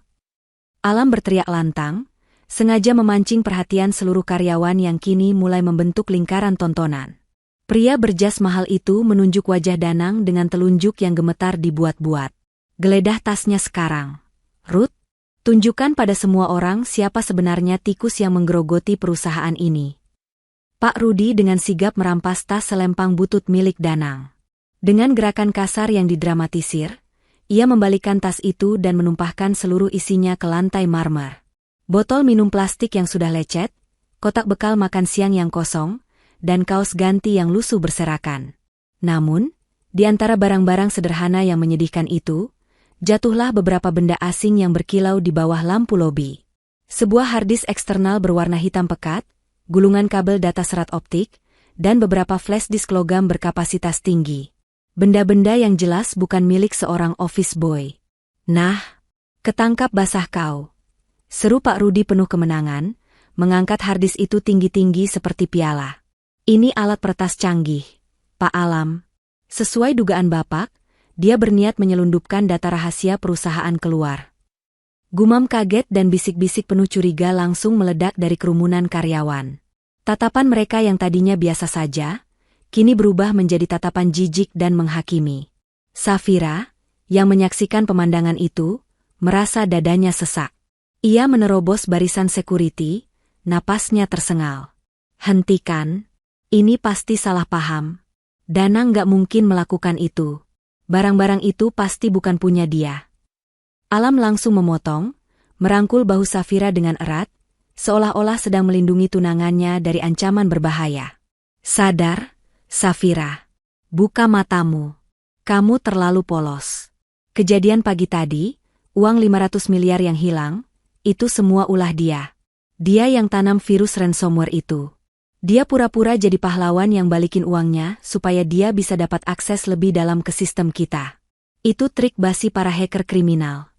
Alam berteriak lantang, sengaja memancing perhatian seluruh karyawan yang kini mulai membentuk lingkaran tontonan. Pria berjas mahal itu menunjuk wajah Danang dengan telunjuk yang gemetar dibuat-buat. "Geledah tasnya sekarang. Ruth, tunjukkan pada semua orang siapa sebenarnya tikus yang menggerogoti perusahaan ini." Pak Rudi dengan sigap merampas tas selempang butut milik Danang. Dengan gerakan kasar yang didramatisir, ia membalikkan tas itu dan menumpahkan seluruh isinya ke lantai marmer. Botol minum plastik yang sudah lecet, kotak bekal makan siang yang kosong, dan kaos ganti yang lusuh berserakan. Namun, di antara barang-barang sederhana yang menyedihkan itu, jatuhlah beberapa benda asing yang berkilau di bawah lampu lobi. Sebuah harddisk eksternal berwarna hitam pekat, gulungan kabel data serat optik, dan beberapa flash disk logam berkapasitas tinggi. Benda-benda yang jelas bukan milik seorang office boy. "Nah, ketangkap basah kau," seru Pak Rudi penuh kemenangan, mengangkat harddisk itu tinggi-tinggi seperti piala. "Ini alat peretas canggih, Pak Alam. Sesuai dugaan Bapak, dia berniat menyelundupkan data rahasia perusahaan keluar." Gumam kaget dan bisik-bisik penuh curiga langsung meledak dari kerumunan karyawan. Tatapan mereka yang tadinya biasa saja, kini berubah menjadi tatapan jijik dan menghakimi. Safira, yang menyaksikan pemandangan itu, merasa dadanya sesak. Ia menerobos barisan security, napasnya tersengal. "Hentikan, ini pasti salah paham. Danang gak mungkin melakukan itu. Barang-barang itu pasti bukan punya dia." Alam langsung memotong, merangkul bahu Safira dengan erat, seolah-olah sedang melindungi tunangannya dari ancaman berbahaya. "Sadar, Safira. Buka matamu. Kamu terlalu polos. Kejadian pagi tadi, uang 500 miliar yang hilang, itu semua ulah dia. Dia yang tanam virus ransomware itu. Dia pura-pura jadi pahlawan yang balikin uangnya supaya dia bisa dapat akses lebih dalam ke sistem kita. Itu trik basi para hacker kriminal."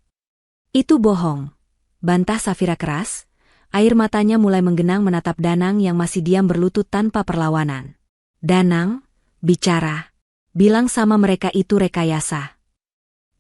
"Itu bohong," bantah Safira keras, air matanya mulai menggenang menatap Danang yang masih diam berlutut tanpa perlawanan. "Danang, bicara. Bilang sama mereka itu rekayasa."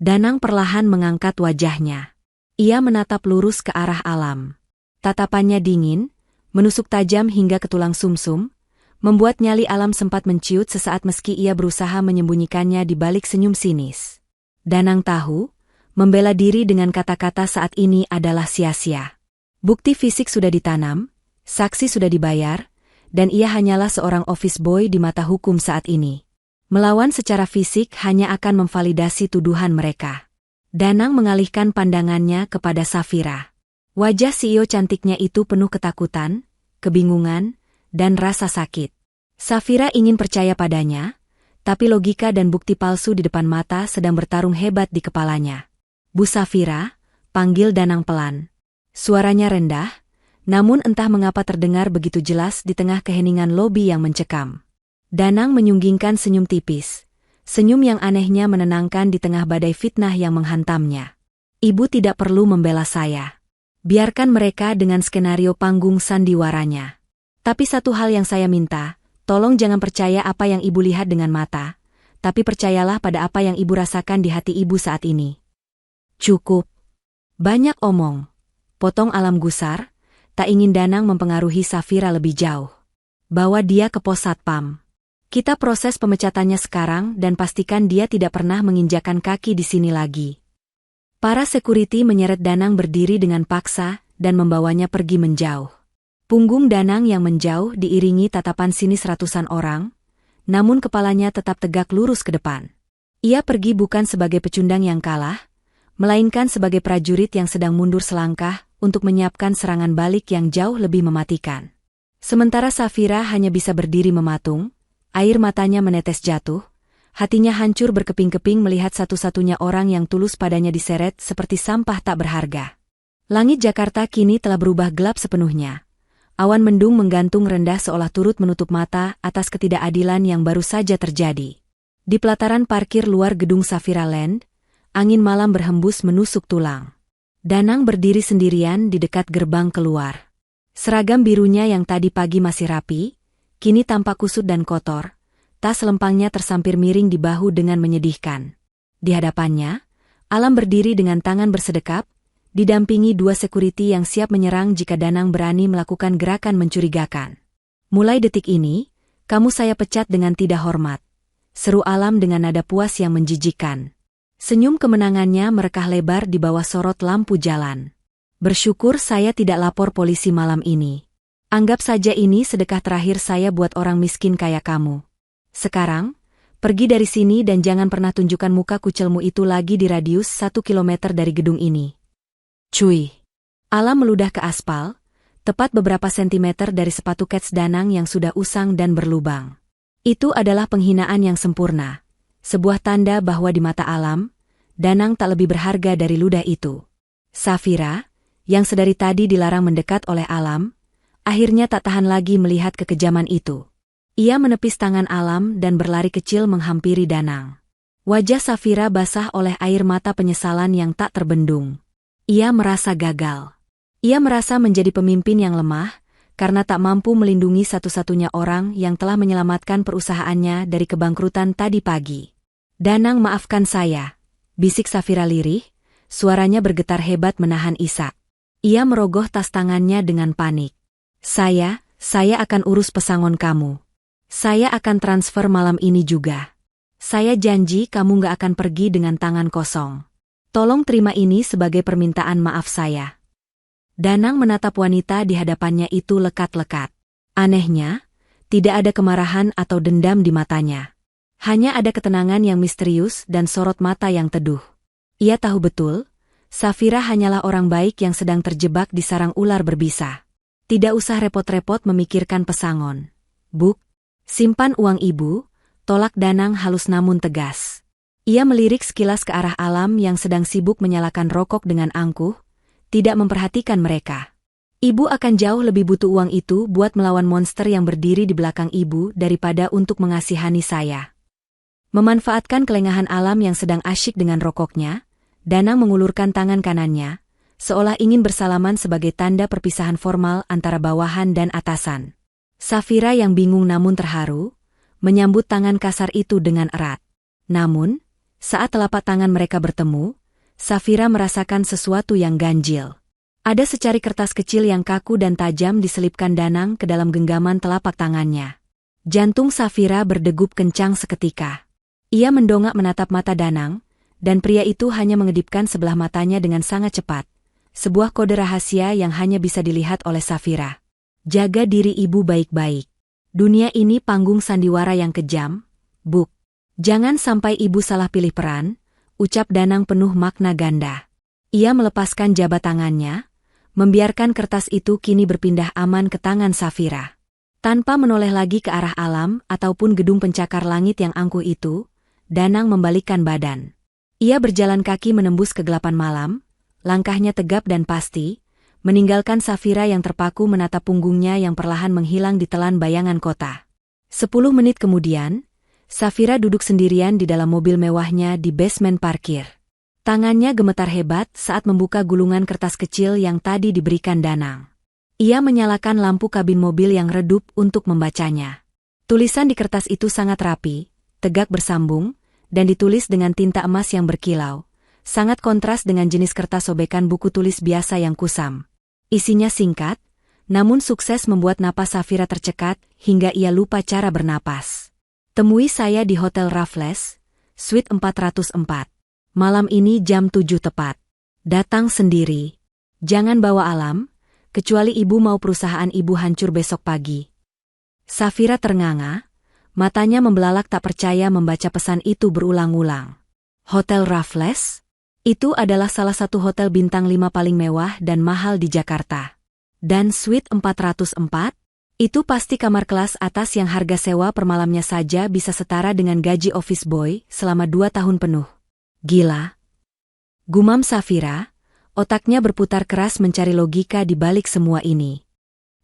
Danang perlahan mengangkat wajahnya. Ia menatap lurus ke arah Alam. Tatapannya dingin, menusuk tajam hingga ke tulang sumsum, membuat nyali Alam sempat menciut sesaat meski ia berusaha menyembunyikannya di balik senyum sinis. Danang tahu, membela diri dengan kata-kata saat ini adalah sia-sia. Bukti fisik sudah ditanam, saksi sudah dibayar, dan ia hanyalah seorang office boy di mata hukum saat ini. Melawan secara fisik hanya akan memvalidasi tuduhan mereka. Danang mengalihkan pandangannya kepada Safira. Wajah CEO cantiknya itu penuh ketakutan, kebingungan, dan rasa sakit. Safira ingin percaya padanya, tapi logika dan bukti palsu di depan mata sedang bertarung hebat di kepalanya. "Bu Safira," panggil Danang pelan. Suaranya rendah, namun entah mengapa terdengar begitu jelas di tengah keheningan lobi yang mencekam. Danang menyunggingkan senyum tipis, Senyum yang anehnya menenangkan di tengah badai fitnah yang menghantamnya. Ibu tidak perlu membela saya. Biarkan mereka dengan skenario panggung sandiwaranya. Tapi satu hal yang saya minta, tolong jangan percaya apa yang ibu lihat dengan mata, tapi percayalah pada apa yang ibu rasakan di hati ibu saat ini. Cukup. Banyak omong. Potong Alam gusar, tak ingin Danang mempengaruhi Safira lebih jauh. Bawa dia ke pos satpam. Kita proses pemecatannya sekarang dan pastikan dia tidak pernah menginjakan kaki di sini lagi. Para security menyeret Danang berdiri dengan paksa dan membawanya pergi menjauh. Punggung Danang yang menjauh diiringi tatapan sinis ratusan orang, namun kepalanya tetap tegak lurus ke depan. Ia pergi bukan sebagai pecundang yang kalah, melainkan sebagai prajurit yang sedang mundur selangkah untuk menyiapkan serangan balik yang jauh lebih mematikan. Sementara Safira hanya bisa berdiri mematung, air matanya menetes jatuh, hatinya hancur berkeping-keping melihat satu-satunya orang yang tulus padanya diseret seperti sampah tak berharga. Langit Jakarta kini telah berubah gelap sepenuhnya. Awan mendung menggantung rendah seolah turut menutup mata atas ketidakadilan yang baru saja terjadi. Di pelataran parkir luar gedung Safira Land, angin malam berhembus menusuk tulang. Danang berdiri sendirian di dekat gerbang keluar. Seragam birunya yang tadi pagi masih rapi, kini tampak kusut dan kotor. Tas lempangnya tersampir miring di bahu dengan menyedihkan. Di hadapannya, Alam berdiri dengan tangan bersedekap, didampingi dua security yang siap menyerang jika Danang berani melakukan gerakan mencurigakan. Mulai detik ini, kamu saya pecat dengan tidak hormat. Seru Alam dengan nada puas yang menjijikkan. Senyum kemenangannya merekah lebar di bawah sorot lampu jalan. Bersyukur saya tidak lapor polisi malam ini. Anggap saja ini sedekah terakhir saya buat orang miskin kayak kamu. Sekarang, pergi dari sini dan jangan pernah tunjukkan muka kucelmu itu lagi di radius 1 kilometer dari gedung ini. Cuy. Alam meludah ke aspal, tepat beberapa sentimeter dari sepatu kets Danang yang sudah usang dan berlubang. Itu adalah penghinaan yang sempurna. Sebuah tanda bahwa di mata Alam, Danang tak lebih berharga dari ludah itu. Safira, yang sedari tadi dilarang mendekat oleh Alam, akhirnya tak tahan lagi melihat kekejaman itu. Ia menepis tangan Alam dan berlari kecil menghampiri Danang. Wajah Safira basah oleh air mata penyesalan yang tak terbendung. Ia merasa gagal. Ia merasa menjadi pemimpin yang lemah, karena tak mampu melindungi satu-satunya orang yang telah menyelamatkan perusahaannya dari kebangkrutan tadi pagi. Danang, maafkan saya, bisik Safira lirih, suaranya bergetar hebat menahan isak. Ia merogoh tas tangannya dengan panik. Saya akan urus pesangon kamu. Saya akan transfer malam ini juga. Saya janji kamu gak akan pergi dengan tangan kosong. Tolong terima ini sebagai permintaan maaf saya. Danang menatap wanita di hadapannya itu lekat-lekat. Anehnya, tidak ada kemarahan atau dendam di matanya. Hanya ada ketenangan yang misterius dan sorot mata yang teduh. Ia tahu betul, Safira hanyalah orang baik yang sedang terjebak di sarang ular berbisa. Tidak usah repot-repot memikirkan pesangon. Buk, simpan uang ibu, tolak Danang halus namun tegas. Ia melirik sekilas ke arah Alam yang sedang sibuk menyalakan rokok dengan angkuh, tidak memperhatikan mereka. Ibu akan jauh lebih butuh uang itu buat melawan monster yang berdiri di belakang ibu daripada untuk mengasihani saya. Memanfaatkan kelengahan Alam yang sedang asyik dengan rokoknya, Danang mengulurkan tangan kanannya, seolah ingin bersalaman sebagai tanda perpisahan formal antara bawahan dan atasan. Safira yang bingung namun terharu, menyambut tangan kasar itu dengan erat. Namun, saat telapak tangan mereka bertemu, Safira merasakan sesuatu yang ganjil. Ada secari kertas kecil yang kaku dan tajam diselipkan Danang ke dalam genggaman telapak tangannya. Jantung Safira berdegup kencang seketika. Ia mendongak menatap mata Danang, dan pria itu hanya mengedipkan sebelah matanya dengan sangat cepat. Sebuah kode rahasia yang hanya bisa dilihat oleh Safira. Jaga diri ibu baik-baik. Dunia ini panggung sandiwara yang kejam, Buk. Jangan sampai ibu salah pilih peran, ucap Danang penuh makna ganda. Ia melepaskan jabat tangannya, membiarkan kertas itu kini berpindah aman ke tangan Safira. Tanpa menoleh lagi ke arah Alam ataupun gedung pencakar langit yang angkuh itu, Danang membalikkan badan. Ia berjalan kaki menembus kegelapan malam, langkahnya tegap dan pasti, meninggalkan Safira yang terpaku menatap punggungnya yang perlahan menghilang di telan bayangan kota. 10 menit kemudian, Safira duduk sendirian di dalam mobil mewahnya di basement parkir. Tangannya gemetar hebat saat membuka gulungan kertas kecil yang tadi diberikan Danang. Ia menyalakan lampu kabin mobil yang redup untuk membacanya. Tulisan di kertas itu sangat rapi, tegak bersambung, dan ditulis dengan tinta emas yang berkilau. Sangat kontras dengan jenis kertas sobekan buku tulis biasa yang kusam. Isinya singkat, namun sukses membuat napas Safira tercekat hingga ia lupa cara bernapas. Temui saya di Hotel Raffles, Suite 404. Malam ini jam 7 tepat. Datang sendiri. Jangan bawa alam, kecuali ibu mau perusahaan ibu hancur besok pagi. Safira ternganga, matanya membelalak tak percaya membaca pesan itu berulang-ulang. Hotel Raffles? Itu adalah salah satu hotel bintang 5 paling mewah dan mahal di Jakarta. Dan Suite 404? Itu pasti kamar kelas atas yang harga sewa per malamnya saja bisa setara dengan gaji office boy selama 2 tahun penuh. Gila. Gumam Safira, otaknya berputar keras mencari logika di balik semua ini.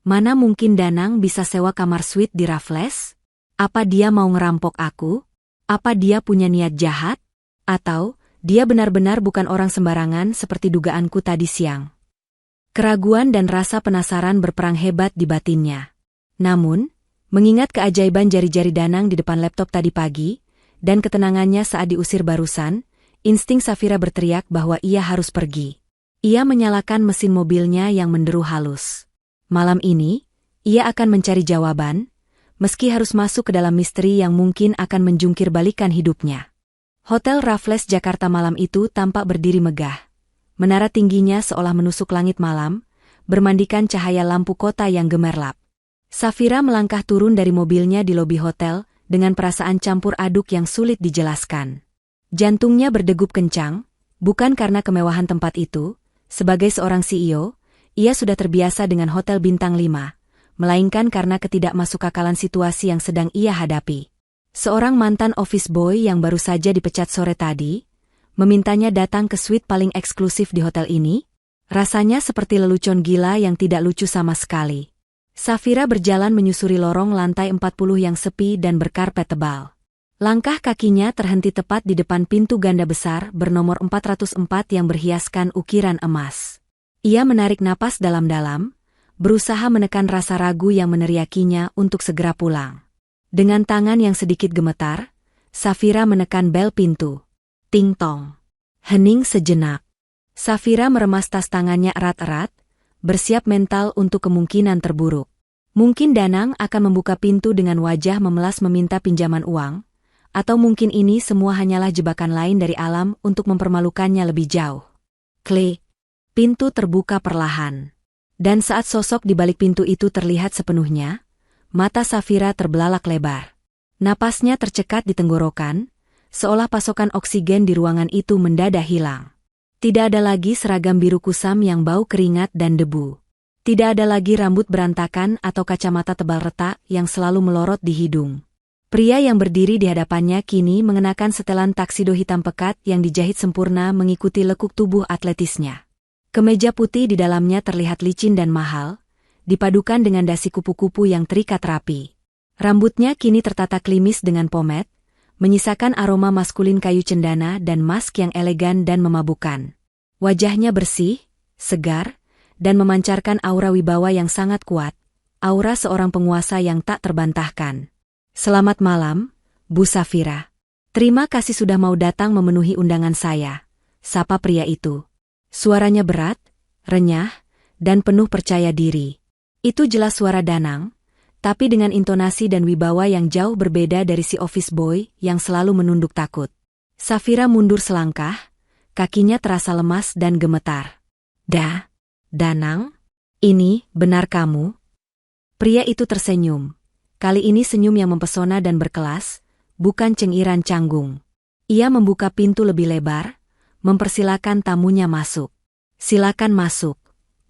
Mana mungkin Danang bisa sewa kamar suite di Raffles? Apa dia mau ngerampok aku? Apa dia punya niat jahat? Atau dia benar-benar bukan orang sembarangan seperti dugaanku tadi siang? Keraguan dan rasa penasaran berperang hebat di batinnya. Namun, mengingat keajaiban jari-jari Danang di depan laptop tadi pagi, dan ketenangannya saat diusir barusan, insting Safira berteriak bahwa ia harus pergi. Ia menyalakan mesin mobilnya yang menderu halus. Malam ini, ia akan mencari jawaban, meski harus masuk ke dalam misteri yang mungkin akan menjungkir balikan hidupnya. Hotel Raffles Jakarta malam itu tampak berdiri megah. Menara tingginya seolah menusuk langit malam, bermandikan cahaya lampu kota yang gemerlap. Safira melangkah turun dari mobilnya di lobi hotel, dengan perasaan campur aduk yang sulit dijelaskan. Jantungnya berdegup kencang, bukan karena kemewahan tempat itu. Sebagai seorang CEO, ia sudah terbiasa dengan hotel bintang 5, melainkan karena ketidakmasukakalan situasi yang sedang ia hadapi. Seorang mantan office boy yang baru saja dipecat sore tadi, memintanya datang ke suite paling eksklusif di hotel ini, rasanya seperti lelucon gila yang tidak lucu sama sekali. Safira berjalan menyusuri lorong lantai 40 yang sepi dan berkarpet tebal. Langkah kakinya terhenti tepat di depan pintu ganda besar bernomor 404 yang berhiaskan ukiran emas. Ia menarik napas dalam-dalam, berusaha menekan rasa ragu yang meneriakinya untuk segera pulang. Dengan tangan yang sedikit gemetar, Safira menekan bel pintu. Ting tong. Hening sejenak. Safira meremas tas tangannya erat-erat, bersiap mental untuk kemungkinan terburuk. Mungkin Danang akan membuka pintu dengan wajah memelas meminta pinjaman uang, atau mungkin ini semua hanyalah jebakan lain dari alam untuk mempermalukannya lebih jauh. Klik. Pintu terbuka perlahan. Dan saat sosok di balik pintu itu terlihat sepenuhnya, mata Safira terbelalak lebar. Napasnya tercekat di tenggorokan, seolah pasokan oksigen di ruangan itu mendadak hilang. Tidak ada lagi seragam biru kusam yang bau keringat dan debu. Tidak ada lagi rambut berantakan atau kacamata tebal retak yang selalu melorot di hidung. Pria yang berdiri di hadapannya kini mengenakan setelan taksido hitam pekat yang dijahit sempurna mengikuti lekuk tubuh atletisnya. Kemeja putih di dalamnya terlihat licin dan mahal, dipadukan dengan dasi kupu-kupu yang terikat rapi. Rambutnya kini tertata klimis dengan pomade, menyisakan aroma maskulin kayu cendana dan mask yang elegan dan memabukkan. Wajahnya bersih, segar, dan memancarkan aura wibawa yang sangat kuat, aura seorang penguasa yang tak terbantahkan. Selamat malam, Bu Safira. Terima kasih sudah mau datang memenuhi undangan saya, sapa pria itu. Suaranya berat, renyah, dan penuh percaya diri. Itu jelas suara Danang, tapi dengan intonasi dan wibawa yang jauh berbeda dari si office boy yang selalu menunduk takut. Safira mundur selangkah, kakinya terasa lemas dan gemetar. Danang? Ini, benar kamu? Pria itu tersenyum. Kali ini senyum yang mempesona dan berkelas, bukan cengiran canggung. Ia membuka pintu lebih lebar, mempersilakan tamunya masuk. Silakan masuk,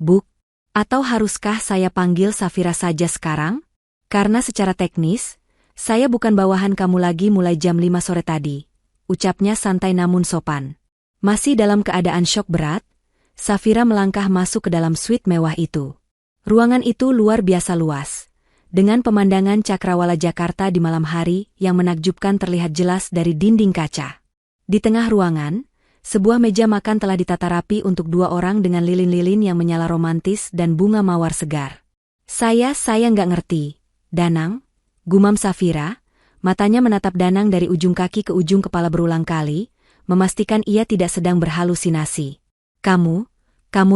Bu. Atau haruskah saya panggil Safira saja sekarang? Karena secara teknis, saya bukan bawahan kamu lagi mulai jam 5 sore tadi, ucapnya santai namun sopan. Masih dalam keadaan syok berat, Safira melangkah masuk ke dalam suite mewah itu. Ruangan itu luar biasa luas, dengan pemandangan cakrawala Jakarta di malam hari yang menakjubkan terlihat jelas dari dinding kaca. Di tengah ruangan, sebuah meja makan telah ditata rapi untuk 2 orang dengan lilin-lilin yang menyala romantis dan bunga mawar segar. Saya nggak ngerti, Danang, gumam Safira, matanya menatap Danang dari ujung kaki ke ujung kepala berulang kali, memastikan ia tidak sedang berhalusinasi. Kamu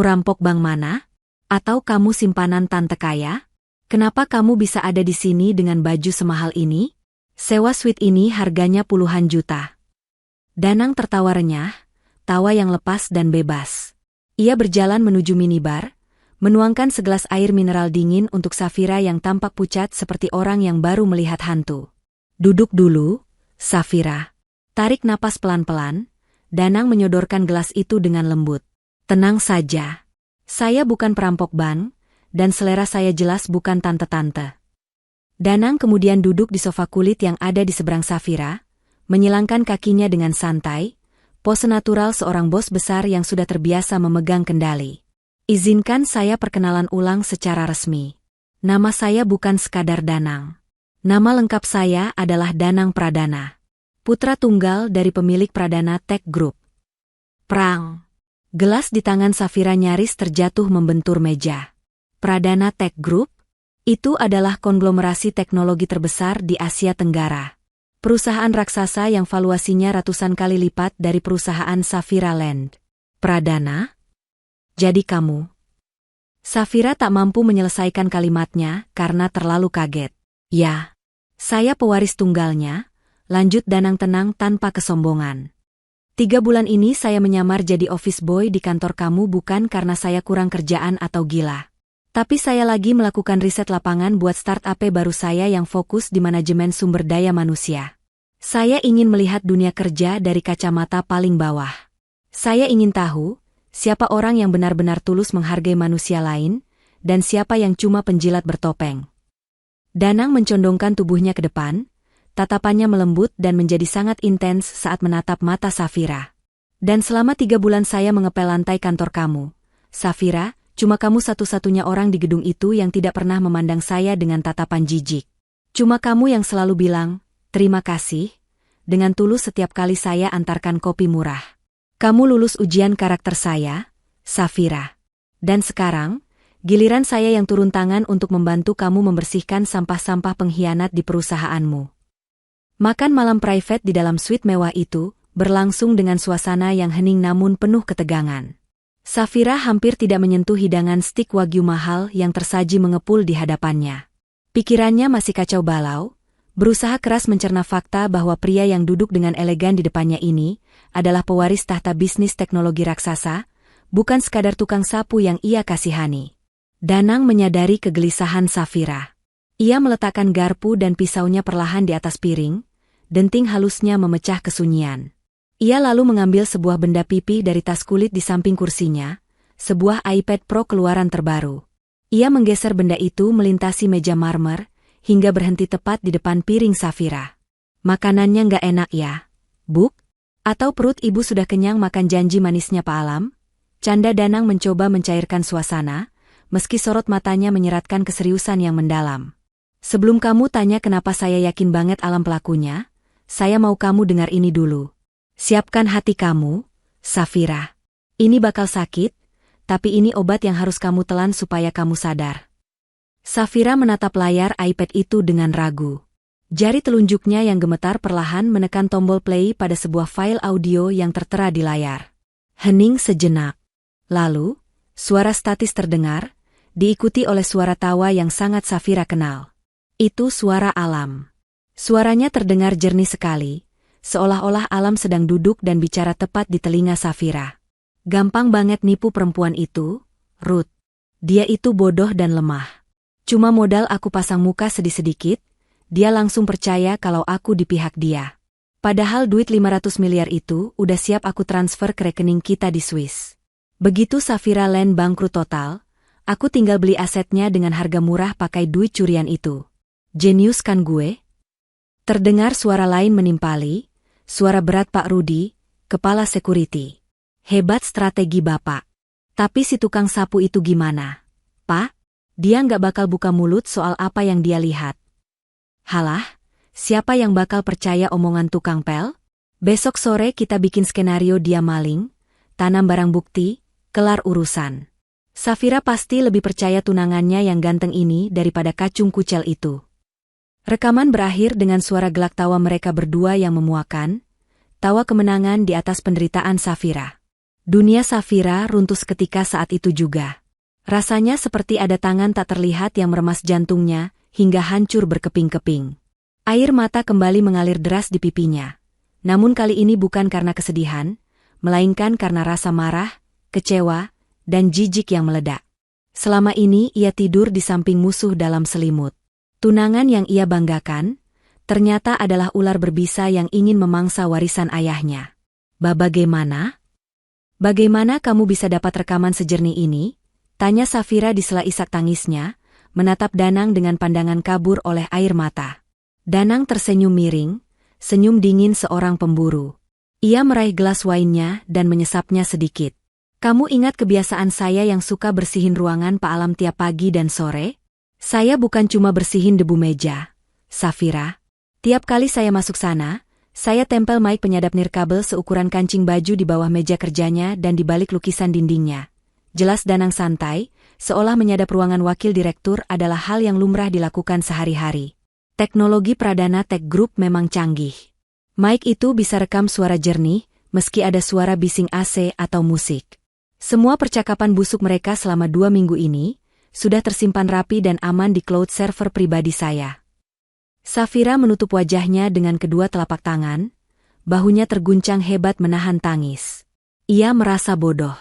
rampok bank mana? Atau kamu simpanan tante kaya? Kenapa kamu bisa ada di sini dengan baju semahal ini? Sewa suite ini harganya puluhan juta. Danang tertawa renyah, tawa yang lepas dan bebas. Ia berjalan menuju minibar, menuangkan segelas air mineral dingin untuk Safira yang tampak pucat seperti orang yang baru melihat hantu. Duduk dulu, Safira. Tarik napas pelan-pelan, Danang menyodorkan gelas itu dengan lembut. Tenang saja. Saya bukan perampok bank, dan selera saya jelas bukan tante-tante. Danang kemudian duduk di sofa kulit yang ada di seberang Safira, menyilangkan kakinya dengan santai, pose natural seorang bos besar yang sudah terbiasa memegang kendali. Izinkan saya perkenalan ulang secara resmi. Nama saya bukan sekadar Danang. Nama lengkap saya adalah Danang Pradana, putra tunggal dari pemilik Pradana Tech Group. Prang! Gelas di tangan Safira nyaris terjatuh membentur meja. Pradana Tech Group? Itu adalah konglomerasi teknologi terbesar di Asia Tenggara. Perusahaan raksasa yang valuasinya ratusan kali lipat dari perusahaan Safira Land. Pradana? Jadi kamu? Safira tak mampu menyelesaikan kalimatnya karena terlalu kaget. Ya, saya pewaris tunggalnya, lanjut Danang tenang tanpa kesombongan. 3 bulan ini saya menyamar jadi office boy di kantor kamu bukan karena saya kurang kerjaan atau gila. Tapi saya lagi melakukan riset lapangan buat startup baru saya yang fokus di manajemen sumber daya manusia. Saya ingin melihat dunia kerja dari kacamata paling bawah. Saya ingin tahu, siapa orang yang benar-benar tulus menghargai manusia lain, dan siapa yang cuma penjilat bertopeng. Danang mencondongkan tubuhnya ke depan, tatapannya melembut dan menjadi sangat intens saat menatap mata Safira. Dan selama 3 bulan saya mengepel lantai kantor kamu, Safira, cuma kamu satu-satunya orang di gedung itu yang tidak pernah memandang saya dengan tatapan jijik. Cuma kamu yang selalu bilang, terima kasih, dengan tulus setiap kali saya antarkan kopi murah. Kamu lulus ujian karakter saya, Safira. Dan sekarang, giliran saya yang turun tangan untuk membantu kamu membersihkan sampah-sampah pengkhianat di perusahaanmu. Makan malam private di dalam suite mewah itu berlangsung dengan suasana yang hening namun penuh ketegangan. Safira hampir tidak menyentuh hidangan stik wagyu mahal yang tersaji mengepul di hadapannya. Pikirannya masih kacau balau, berusaha keras mencerna fakta bahwa pria yang duduk dengan elegan di depannya ini adalah pewaris tahta bisnis teknologi raksasa, bukan sekadar tukang sapu yang ia kasihani. Danang menyadari kegelisahan Safira. Ia meletakkan garpu dan pisaunya perlahan di atas piring, denting halusnya memecah kesunyian. Ia lalu mengambil sebuah benda pipih dari tas kulit di samping kursinya, sebuah iPad Pro keluaran terbaru. Ia menggeser benda itu melintasi meja marmer, hingga berhenti tepat di depan piring Safira. Makanannya nggak enak ya, Buk? Atau perut ibu sudah kenyang makan janji manisnya Pak Alam? Canda Danang mencoba mencairkan suasana, meski sorot matanya menyeratkan keseriusan yang mendalam. Sebelum kamu tanya kenapa saya yakin banget Alam pelakunya, saya mau kamu dengar ini dulu. Siapkan hati kamu, Safira. Ini bakal sakit, tapi ini obat yang harus kamu telan supaya kamu sadar. Safira menatap layar iPad itu dengan ragu. Jari telunjuknya yang gemetar perlahan menekan tombol play pada sebuah file audio yang tertera di layar. Hening sejenak. Lalu, suara statis terdengar, diikuti oleh suara tawa yang sangat Safira kenal. Itu suara Alam. Suaranya terdengar jernih sekali, seolah-olah Alam sedang duduk dan bicara tepat di telinga Safira. Gampang banget nipu perempuan itu, Ruth. Dia itu bodoh dan lemah. Cuma modal aku pasang muka sedikit, dia langsung percaya kalau aku di pihak dia. Padahal duit 500 miliar itu udah siap aku transfer ke rekening kita di Swiss. Begitu Safira Land bangkrut total, aku tinggal beli asetnya dengan harga murah pakai duit curian itu. Jenius kan gue? Terdengar suara lain menimpali, suara berat Pak Rudi, kepala security. Hebat strategi Bapak. Tapi si tukang sapu itu gimana? Pak? Dia nggak bakal buka mulut soal apa yang dia lihat. Halah, siapa yang bakal percaya omongan tukang pel? Besok sore kita bikin skenario dia maling, tanam barang bukti, kelar urusan. Safira pasti lebih percaya tunangannya yang ganteng ini daripada kacung kucel itu. Rekaman berakhir dengan suara gelak tawa mereka berdua yang memuakan, tawa kemenangan di atas penderitaan Safira. Dunia Safira runtuh seketika saat itu juga. Rasanya seperti ada tangan tak terlihat yang meremas jantungnya, hingga hancur berkeping-keping. Air mata kembali mengalir deras di pipinya. Namun kali ini bukan karena kesedihan, melainkan karena rasa marah, kecewa, dan jijik yang meledak. Selama ini ia tidur di samping musuh dalam selimut. Tunangan yang ia banggakan, ternyata adalah ular berbisa yang ingin memangsa warisan ayahnya. Bagaimana? Bagaimana kamu bisa dapat rekaman sejernih ini? Tanya Safira di sela isak tangisnya, menatap Danang dengan pandangan kabur oleh air mata. Danang tersenyum miring, senyum dingin seorang pemburu. Ia meraih gelas wainnya dan menyesapnya sedikit. Kamu ingat kebiasaan saya yang suka bersihin ruangan Pak Alam tiap pagi dan sore? Saya bukan cuma bersihin debu meja, Safira. Tiap kali saya masuk sana, saya tempel mic penyadap nirkabel seukuran kancing baju di bawah meja kerjanya dan di balik lukisan dindingnya. Jelas Danang santai, seolah menyadap ruangan wakil direktur adalah hal yang lumrah dilakukan sehari-hari. Teknologi Pradana Tech Group memang canggih. Mic itu bisa rekam suara jernih, meski ada suara bising AC atau musik. Semua percakapan busuk mereka selama 2 minggu ini, sudah tersimpan rapi dan aman di cloud server pribadi saya. Safira menutup wajahnya dengan kedua telapak tangan, bahunya terguncang hebat menahan tangis. Ia merasa bodoh.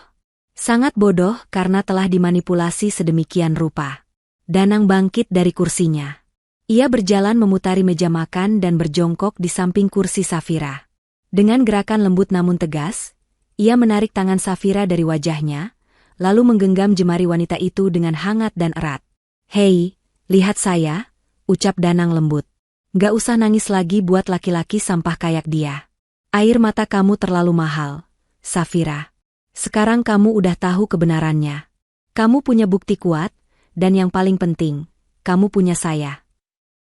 Sangat bodoh karena telah dimanipulasi sedemikian rupa. Danang bangkit dari kursinya. Ia berjalan memutari meja makan dan berjongkok di samping kursi Safira. Dengan gerakan lembut namun tegas, ia menarik tangan Safira dari wajahnya, lalu menggenggam jemari wanita itu dengan hangat dan erat. "Hei, lihat saya," ucap Danang lembut. "Gak usah nangis lagi buat laki-laki sampah kayak dia. Air mata kamu terlalu mahal, Safira. Sekarang kamu udah tahu kebenarannya. Kamu punya bukti kuat, dan yang paling penting, kamu punya saya."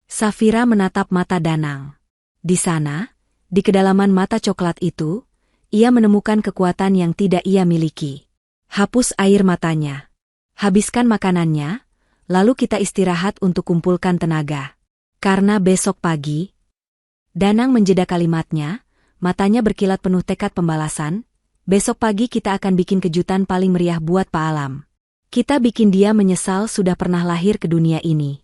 Safira menatap mata Danang. Di sana, di kedalaman mata coklat itu, ia menemukan kekuatan yang tidak ia miliki. Hapus air matanya. Habiskan makanannya, lalu kita istirahat untuk kumpulkan tenaga. Karena besok pagi, Danang menjeda kalimatnya, matanya berkilat penuh tekad pembalasan. Besok pagi kita akan bikin kejutan paling meriah buat Pak Alam. Kita bikin dia menyesal sudah pernah lahir ke dunia ini.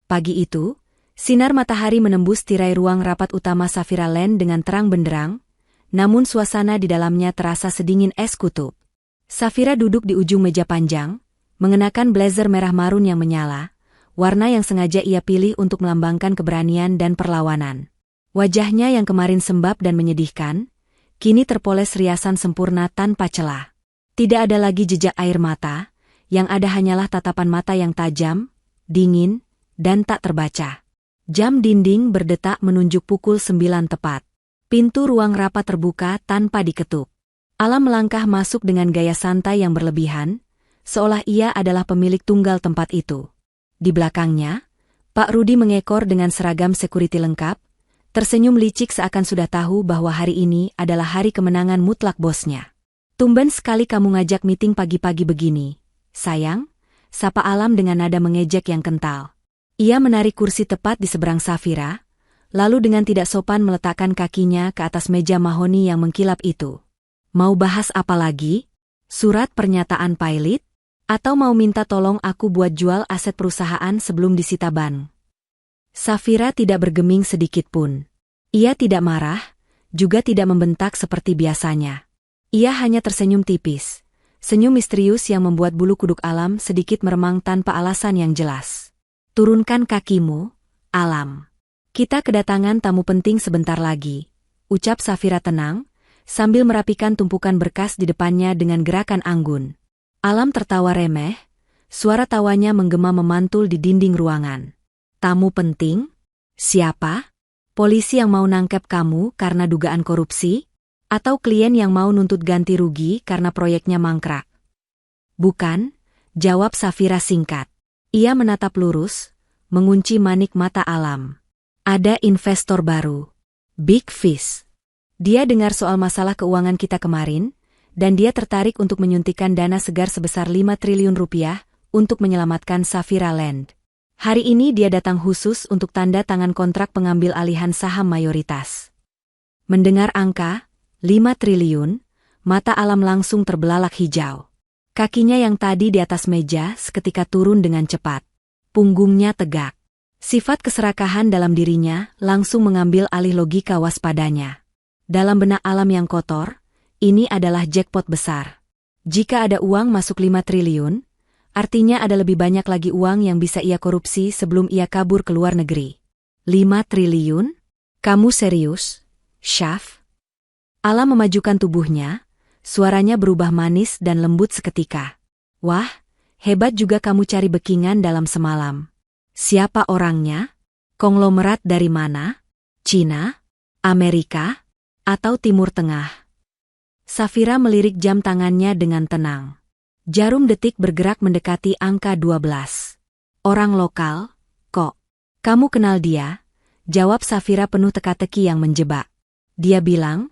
Pagi itu, sinar matahari menembus tirai ruang rapat utama Safira Land dengan terang benderang, namun suasana di dalamnya terasa sedingin es kutub. Safira duduk di ujung meja panjang, mengenakan blazer merah marun yang menyala, warna yang sengaja ia pilih untuk melambangkan keberanian dan perlawanan. Wajahnya yang kemarin sembab dan menyedihkan, kini terpoles riasan sempurna tanpa celah. Tidak ada lagi jejak air mata, yang ada hanyalah tatapan mata yang tajam, dingin, dan tak terbaca. Jam dinding berdetak menunjuk pukul 9 tepat. Pintu ruang rapat terbuka tanpa diketuk. Alam melangkah masuk dengan gaya santai yang berlebihan, seolah ia adalah pemilik tunggal tempat itu. Di belakangnya, Pak Rudi mengekor dengan seragam security lengkap, tersenyum licik seakan sudah tahu bahwa hari ini adalah hari kemenangan mutlak bosnya. "Tumben sekali kamu ngajak meeting pagi-pagi begini, sayang," sapa Alam dengan nada mengejek yang kental. Ia menarik kursi tepat di seberang Safira, lalu dengan tidak sopan meletakkan kakinya ke atas meja mahoni yang mengkilap itu. "Mau bahas apa lagi? Surat pernyataan pilot? Atau mau minta tolong aku buat jual aset perusahaan sebelum disita bank?" Safira tidak bergeming sedikit pun. Ia tidak marah, juga tidak membentak seperti biasanya. Ia hanya tersenyum tipis, senyum misterius yang membuat bulu kuduk Alam sedikit meremang tanpa alasan yang jelas. "Turunkan kakimu, Alam. Kita kedatangan tamu penting sebentar lagi," ucap Safira tenang, sambil merapikan tumpukan berkas di depannya dengan gerakan anggun. Alam tertawa remeh, suara tawanya menggema memantul di dinding ruangan. "Tamu penting? Siapa? Polisi yang mau nangkep kamu karena dugaan korupsi? Atau klien yang mau nuntut ganti rugi karena proyeknya mangkrak?" "Bukan," jawab Safira singkat. Ia menatap lurus, mengunci manik mata Alam. Ada investor baru. Big Fish. Dia dengar soal masalah keuangan kita kemarin, dan dia tertarik untuk menyuntikkan dana segar sebesar 5 triliun rupiah untuk menyelamatkan Saphira Land. Hari ini dia datang khusus untuk tanda tangan kontrak pengambil alihan saham mayoritas. Mendengar angka 5 triliun, mata Alam langsung terbelalak hijau. Kakinya yang tadi di atas meja seketika turun dengan cepat. Punggungnya tegak. Sifat keserakahan dalam dirinya langsung mengambil alih logika waspadanya. Dalam benak Alam yang kotor, ini adalah jackpot besar. Jika ada uang masuk 5 triliun, artinya ada lebih banyak lagi uang yang bisa ia korupsi sebelum ia kabur ke luar negeri. 5 triliun? Kamu serius, Syaf? Alam memajukan tubuhnya, suaranya berubah manis dan lembut seketika. Wah, hebat juga kamu cari backingan dalam semalam. Siapa orangnya? Konglomerat dari mana? Cina? Amerika? Atau Timur Tengah? Saphira melirik jam tangannya dengan tenang. Jarum detik bergerak mendekati angka 12. Orang lokal, kok? Kamu kenal dia? Jawab Saphira penuh teka-teki yang menjebak. Dia bilang,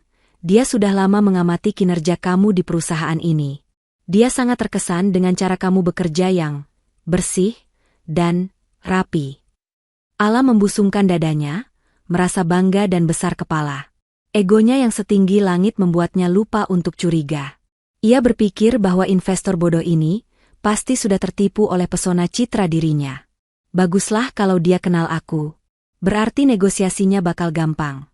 dia sudah lama mengamati kinerja kamu di perusahaan ini. Dia sangat terkesan dengan cara kamu bekerja yang bersih dan rapi. Alam membusungkan dadanya, merasa bangga dan besar kepala. Egonya yang setinggi langit membuatnya lupa untuk curiga. Ia berpikir bahwa investor bodoh ini pasti sudah tertipu oleh pesona citra dirinya. Baguslah kalau dia kenal aku. Berarti negosiasinya bakal gampang.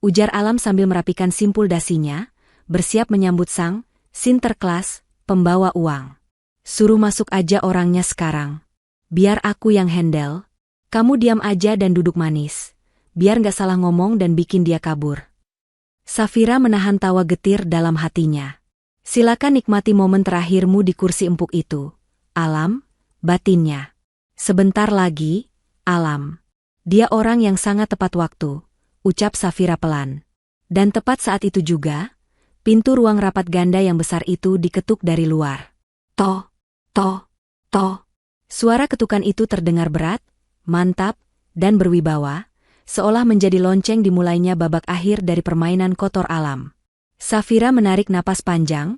Ujar Alam sambil merapikan simpul dasinya, bersiap menyambut sang sinterklas pembawa uang. Suruh masuk aja orangnya sekarang. Biar aku yang handle. Kamu diam aja dan duduk manis. Biar gak salah ngomong dan bikin dia kabur. Saphira menahan tawa getir dalam hatinya. Silakan nikmati momen terakhirmu di kursi empuk itu. Alam, batinnya. Sebentar lagi, Alam. Dia orang yang sangat tepat waktu. Ucap Saphira pelan. Dan tepat saat itu juga, pintu ruang rapat ganda yang besar itu diketuk dari luar. Toh, toh, toh. Suara ketukan itu terdengar berat, mantap, dan berwibawa, seolah menjadi lonceng dimulainya babak akhir dari permainan kotor Alam. Saphira menarik napas panjang,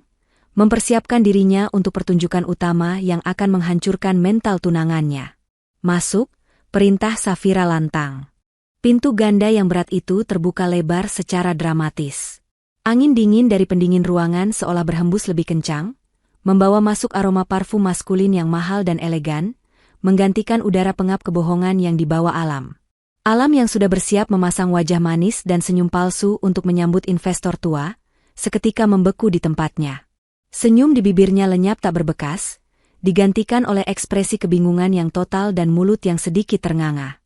mempersiapkan dirinya untuk pertunjukan utama yang akan menghancurkan mental tunangannya. Masuk, perintah Saphira lantang. Pintu ganda yang berat itu terbuka lebar secara dramatis. Angin dingin dari pendingin ruangan seolah berhembus lebih kencang, membawa masuk aroma parfum maskulin yang mahal dan elegan, menggantikan udara pengap kebohongan yang dibawa Alam. Alam yang sudah bersiap memasang wajah manis dan senyum palsu untuk menyambut investor tua, seketika membeku di tempatnya. Senyum di bibirnya lenyap tak berbekas, digantikan oleh ekspresi kebingungan yang total dan mulut yang sedikit ternganga.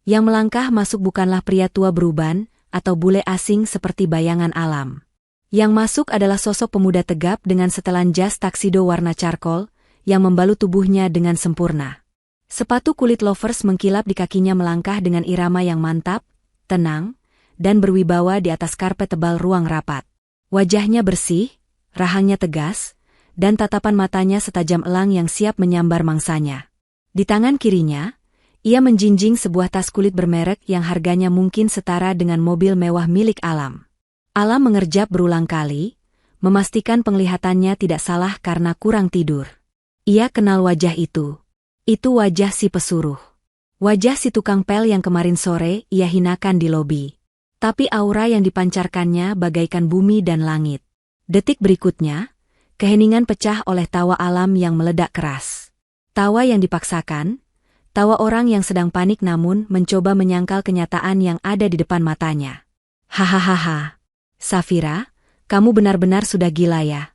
Yang melangkah masuk bukanlah pria tua beruban atau bule asing seperti bayangan Alam. Yang masuk adalah sosok pemuda tegap dengan setelan jas taksido warna charcoal yang membalut tubuhnya dengan sempurna. Sepatu kulit loafers mengkilap di kakinya melangkah dengan irama yang mantap, tenang, dan berwibawa di atas karpet tebal ruang rapat. Wajahnya bersih, rahangnya tegas, dan tatapan matanya setajam elang yang siap menyambar mangsanya. Di tangan kirinya, ia menjinjing sebuah tas kulit bermerek yang harganya mungkin setara dengan mobil mewah milik Alam. Alam mengerjap berulang kali, memastikan penglihatannya tidak salah karena kurang tidur. Ia kenal wajah itu. Itu wajah si pesuruh. Wajah si tukang pel yang kemarin sore ia hinakan di lobi. Tapi aura yang dipancarkannya bagaikan bumi dan langit. Detik berikutnya, keheningan pecah oleh tawa Alam yang meledak keras. Tawa yang dipaksakan, tawa orang yang sedang panik namun mencoba menyangkal kenyataan yang ada di depan matanya. Hahaha. Saphira, kamu benar-benar sudah gila ya.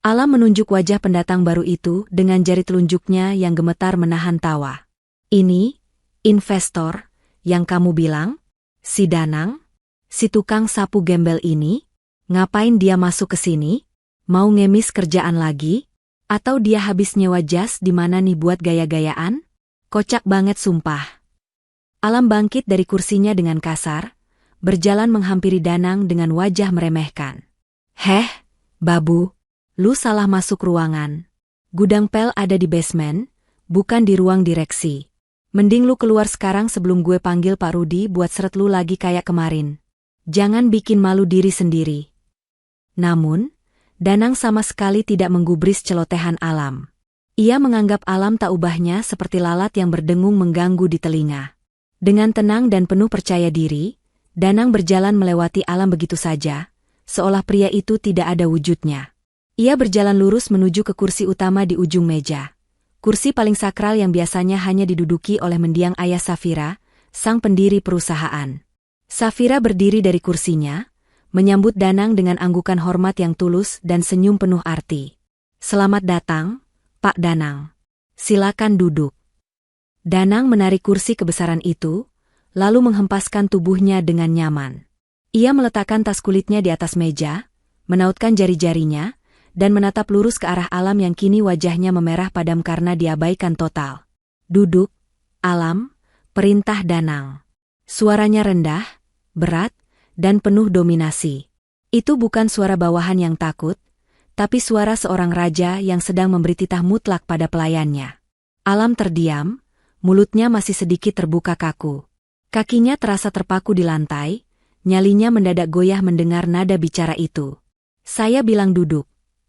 Alam menunjuk wajah pendatang baru itu dengan jari telunjuknya yang gemetar menahan tawa. Ini, investor, yang kamu bilang? Si Danang? Si tukang sapu gembel ini? Ngapain dia masuk ke sini? Mau ngemis kerjaan lagi? Atau dia habis nyewa jas di mana nih buat gaya-gayaan? Kocak banget sumpah. Alam bangkit dari kursinya dengan kasar, berjalan menghampiri Danang dengan wajah meremehkan. Heh, babu, lu salah masuk ruangan. Gudang pel ada di basement, bukan di ruang direksi. Mending lu keluar sekarang sebelum gue panggil Pak Rudi buat seret lu lagi kayak kemarin. Jangan bikin malu diri sendiri. Namun, Danang sama sekali tidak menggubris celotehan Alam. Ia menganggap Alam tak ubahnya seperti lalat yang berdengung mengganggu di telinga. Dengan tenang dan penuh percaya diri, Danang berjalan melewati Alam begitu saja, seolah pria itu tidak ada wujudnya. Ia berjalan lurus menuju ke kursi utama di ujung meja. Kursi paling sakral yang biasanya hanya diduduki oleh mendiang ayah Safira, sang pendiri perusahaan. Safira berdiri dari kursinya, menyambut Danang dengan anggukan hormat yang tulus dan senyum penuh arti. "Selamat datang, Pak Danang. Silakan duduk." Danang menarik kursi kebesaran itu, lalu menghempaskan tubuhnya dengan nyaman. Ia meletakkan tas kulitnya di atas meja, menautkan jari-jarinya, dan menatap lurus ke arah Alam yang kini wajahnya memerah padam karena diabaikan total. "Duduk, Alam," perintah Danang. Suaranya rendah, berat, dan penuh dominasi. Itu bukan suara bawahan yang takut, tapi suara seorang raja yang sedang memberi titah mutlak pada pelayannya. Alam terdiam, mulutnya masih sedikit terbuka kaku. Kakinya terasa terpaku di lantai, nyalinya mendadak goyah mendengar nada bicara itu. "Saya bilang duduk,"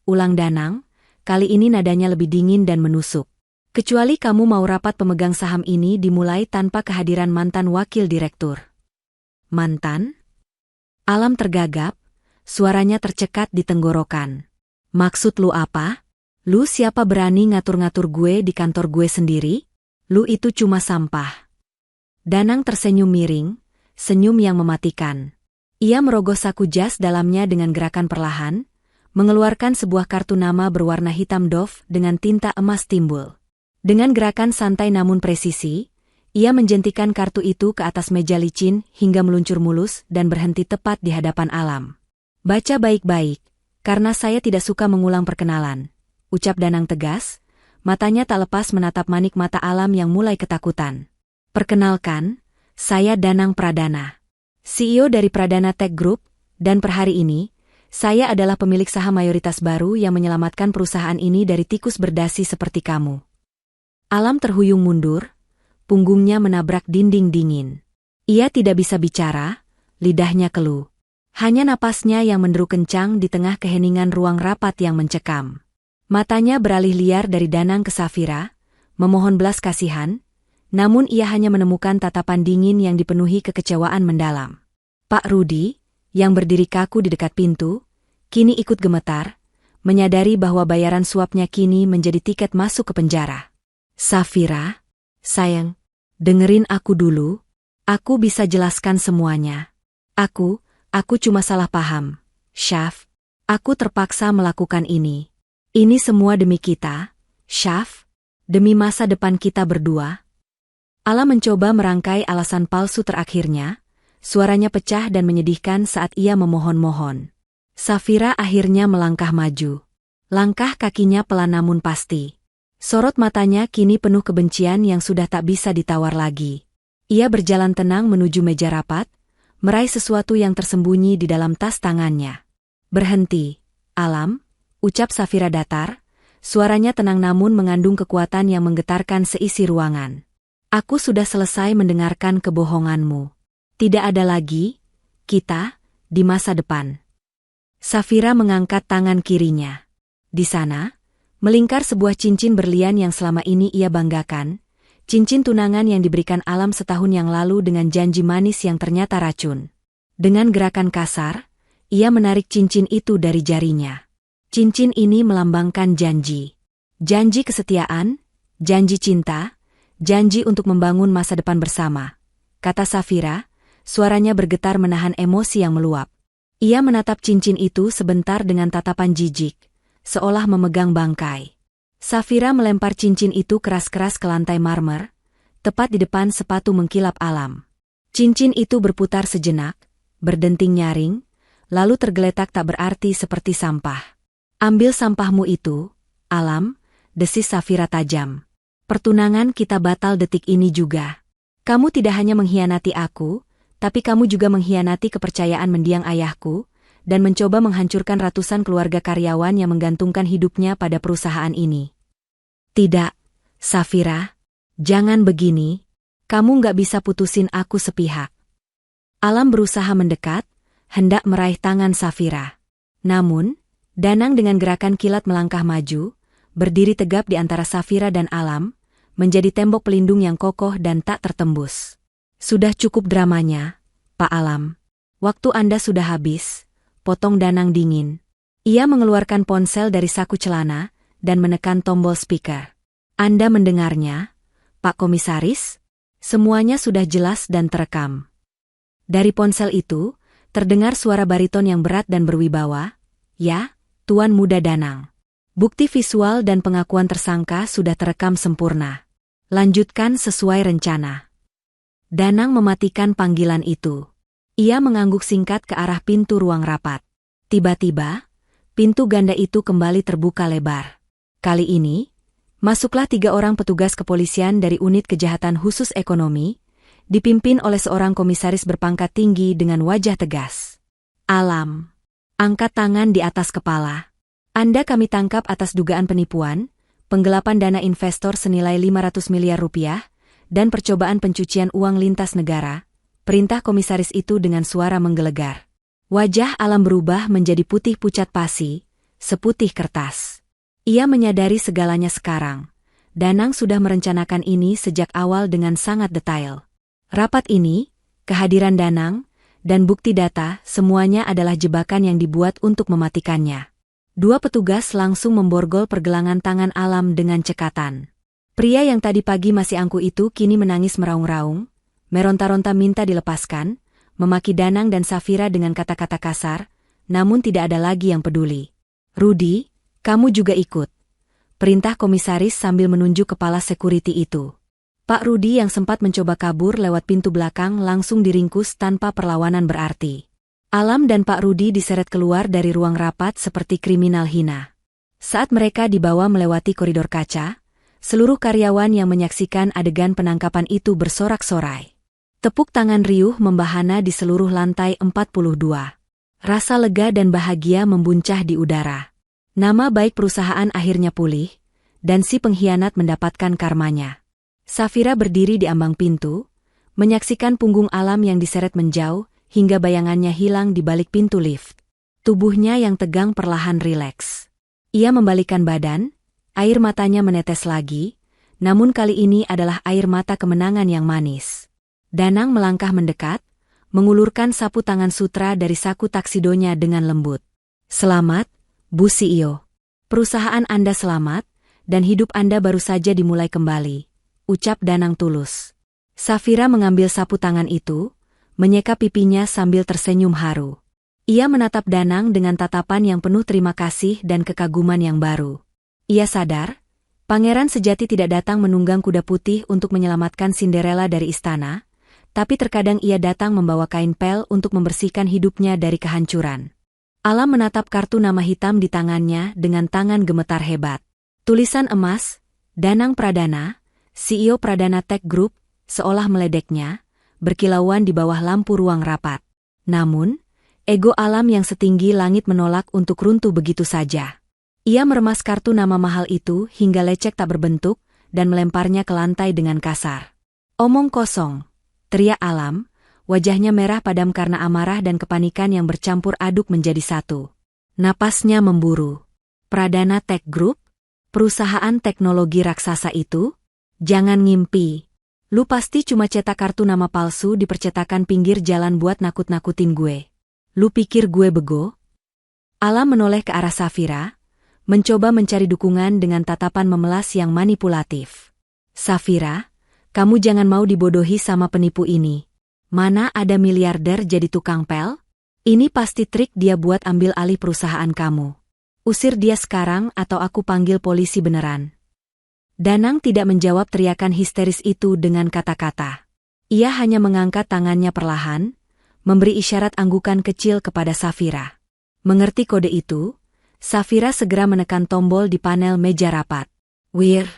ulang Danang, kali ini nadanya lebih dingin dan menusuk. "Kecuali kamu mau rapat pemegang saham ini dimulai tanpa kehadiran mantan wakil direktur." "Mantan?" Alam tergagap, suaranya tercekat di tenggorokan. "Maksud lu apa? Lu siapa berani ngatur-ngatur gue di kantor gue sendiri? Lu itu cuma sampah." Danang tersenyum miring, senyum yang mematikan. Ia merogoh saku jas dalamnya dengan gerakan perlahan, mengeluarkan sebuah kartu nama berwarna hitam doff dengan tinta emas timbul. Dengan gerakan santai namun presisi, ia menjentikan kartu itu ke atas meja licin hingga meluncur mulus dan berhenti tepat di hadapan Alam. "Baca baik-baik, karena saya tidak suka mengulang perkenalan," ucap Danang tegas, matanya tak lepas menatap manik mata Alam yang mulai ketakutan. "Perkenalkan, saya Danang Pradana, CEO dari Pradana Tech Group, dan per hari ini, saya adalah pemilik saham mayoritas baru yang menyelamatkan perusahaan ini dari tikus berdasi seperti kamu." Alam terhuyung mundur, punggungnya menabrak dinding dingin. Ia tidak bisa bicara, lidahnya keluh. Hanya napasnya yang menderu kencang di tengah keheningan ruang rapat yang mencekam. Matanya beralih liar dari Danang ke Safira, memohon belas kasihan, namun ia hanya menemukan tatapan dingin yang dipenuhi kekecewaan mendalam. Pak Rudi, yang berdiri kaku di dekat pintu, kini ikut gemetar, menyadari bahwa bayaran suapnya kini menjadi tiket masuk ke penjara. "Safira, sayang, dengerin aku dulu, aku bisa jelaskan semuanya. Aku cuma salah paham, Syaf. Aku terpaksa melakukan ini. Ini semua demi kita, Syaf, demi masa depan kita berdua." Alam mencoba merangkai alasan palsu terakhirnya, suaranya pecah dan menyedihkan saat ia memohon-mohon. Safira akhirnya melangkah maju. Langkah kakinya pelan namun pasti. Sorot matanya kini penuh kebencian yang sudah tak bisa ditawar lagi. Ia berjalan tenang menuju meja rapat, meraih sesuatu yang tersembunyi di dalam tas tangannya. "Berhenti, Alam," ucap Safira datar, suaranya tenang namun mengandung kekuatan yang menggetarkan seisi ruangan. "Aku sudah selesai mendengarkan kebohonganmu. Tidak ada lagi kita di masa depan." Safira mengangkat tangan kirinya. Di sana, melingkar sebuah cincin berlian yang selama ini ia banggakan, cincin tunangan yang diberikan Alam setahun yang lalu dengan janji manis yang ternyata racun. Dengan gerakan kasar, ia menarik cincin itu dari jarinya. Cincin ini melambangkan janji. Janji kesetiaan, janji cinta, janji untuk membangun masa depan bersama, kata Safira, suaranya bergetar menahan emosi yang meluap. Ia menatap cincin itu sebentar dengan tatapan jijik, seolah memegang bangkai. Safira melempar cincin itu keras-keras ke lantai marmer, tepat di depan sepatu mengkilap Alam. Cincin itu berputar sejenak, berdenting nyaring, lalu tergeletak tak berarti seperti sampah. "Ambil sampahmu itu, Alam," desis Safira tajam. "Pertunangan kita batal detik ini juga. Kamu tidak hanya mengkhianati aku, tapi kamu juga mengkhianati kepercayaan mendiang ayahku, dan mencoba menghancurkan ratusan keluarga karyawan yang menggantungkan hidupnya pada perusahaan ini." "Tidak, Safira, jangan begini, kamu nggak bisa putusin aku sepihak. Alam berusaha mendekat, hendak meraih tangan Safira. Namun, Danang dengan gerakan kilat melangkah maju, berdiri tegap di antara Safira dan Alam, menjadi tembok pelindung yang kokoh dan tak tertembus. Sudah cukup dramanya, Pak Alam. Waktu Anda sudah habis, potong Danang dingin. Ia mengeluarkan ponsel dari saku celana dan menekan tombol speaker. Anda mendengarnya, Pak Komisaris? Semuanya sudah jelas dan terekam. Dari ponsel itu, terdengar suara bariton yang berat dan berwibawa. Ya, Tuan Muda Danang. Bukti visual dan pengakuan tersangka sudah terekam sempurna. Lanjutkan sesuai rencana. Danang mematikan panggilan itu. Ia mengangguk singkat ke arah pintu ruang rapat. Tiba-tiba, pintu ganda itu kembali terbuka lebar. Kali ini, masuklah 3 orang petugas kepolisian dari Unit Kejahatan Khusus Ekonomi, dipimpin oleh seorang komisaris berpangkat tinggi dengan wajah tegas. Alam, angkat tangan di atas kepala. Anda kami tangkap atas dugaan penipuan, penggelapan dana investor senilai 500 miliar rupiah, dan percobaan pencucian uang lintas negara, perintah komisaris itu dengan suara menggelegar. Wajah Alam berubah menjadi putih pucat pasi, seputih kertas. Ia menyadari segalanya sekarang. Danang sudah merencanakan ini sejak awal dengan sangat detail. Rapat ini, kehadiran Danang, dan bukti data semuanya adalah jebakan yang dibuat untuk mematikannya. 2 petugas langsung memborgol pergelangan tangan Alam dengan cekatan. Pria yang tadi pagi masih angkuh itu kini menangis meraung-raung, meronta-ronta minta dilepaskan, memaki Danang dan Safira dengan kata-kata kasar, namun tidak ada lagi yang peduli. Rudi, kamu juga ikut. Perintah komisaris sambil menunjuk kepala security itu. Pak Rudi yang sempat mencoba kabur lewat pintu belakang langsung diringkus tanpa perlawanan berarti. Alam dan Pak Rudi diseret keluar dari ruang rapat seperti kriminal hina. Saat mereka dibawa melewati koridor kaca, seluruh karyawan yang menyaksikan adegan penangkapan itu bersorak-sorai. Tepuk tangan riuh membahana di seluruh lantai 42. Rasa lega dan bahagia membuncah di udara. Nama baik perusahaan akhirnya pulih, dan si pengkhianat mendapatkan karmanya. Safira berdiri di ambang pintu, menyaksikan punggung Alam yang diseret menjauh, hingga bayangannya hilang di balik pintu lift. Tubuhnya yang tegang perlahan rileks. Ia membalikkan badan, air matanya menetes lagi, namun kali ini adalah air mata kemenangan yang manis. Danang melangkah mendekat, mengulurkan sapu tangan sutra dari saku taksidonya dengan lembut. Selamat, Bu CEO. Perusahaan Anda selamat, dan hidup Anda baru saja dimulai kembali, ucap Danang tulus. Safira mengambil sapu tangan itu, menyeka pipinya sambil tersenyum haru. Ia menatap Danang dengan tatapan yang penuh terima kasih dan kekaguman yang baru. Ia sadar, pangeran sejati tidak datang menunggang kuda putih untuk menyelamatkan Cinderella dari istana, tapi terkadang ia datang membawa kain pel untuk membersihkan hidupnya dari kehancuran. Alam menatap kartu nama hitam di tangannya dengan tangan gemetar hebat. Tulisan emas, Danang Pradana, CEO Pradana Tech Group, seolah meledeknya, berkilauan di bawah lampu ruang rapat. Namun, ego Alam yang setinggi langit menolak untuk runtuh begitu saja. Ia meremas kartu nama mahal itu hingga lecek tak berbentuk, dan melemparnya ke lantai dengan kasar. Omong kosong, teriak Alam, wajahnya merah padam karena amarah dan kepanikan yang bercampur aduk menjadi satu. Napasnya memburu. Pradana Tech Group? Perusahaan teknologi raksasa itu? Jangan ngimpi. Lu pasti cuma cetak kartu nama palsu di percetakan pinggir jalan buat nakut-nakutin gue. Lu pikir gue bego? Alam menoleh ke arah Safira, mencoba mencari dukungan dengan tatapan memelas yang manipulatif. Safira, kamu jangan mau dibodohi sama penipu ini. Mana ada miliarder jadi tukang pel? Ini pasti trik dia buat ambil alih perusahaan kamu. Usir dia sekarang atau aku panggil polisi beneran. Danang tidak menjawab teriakan histeris itu dengan kata-kata. Ia hanya mengangkat tangannya perlahan, memberi isyarat anggukan kecil kepada Safira. Mengerti kode itu, Safira segera menekan tombol di panel meja rapat. Wir.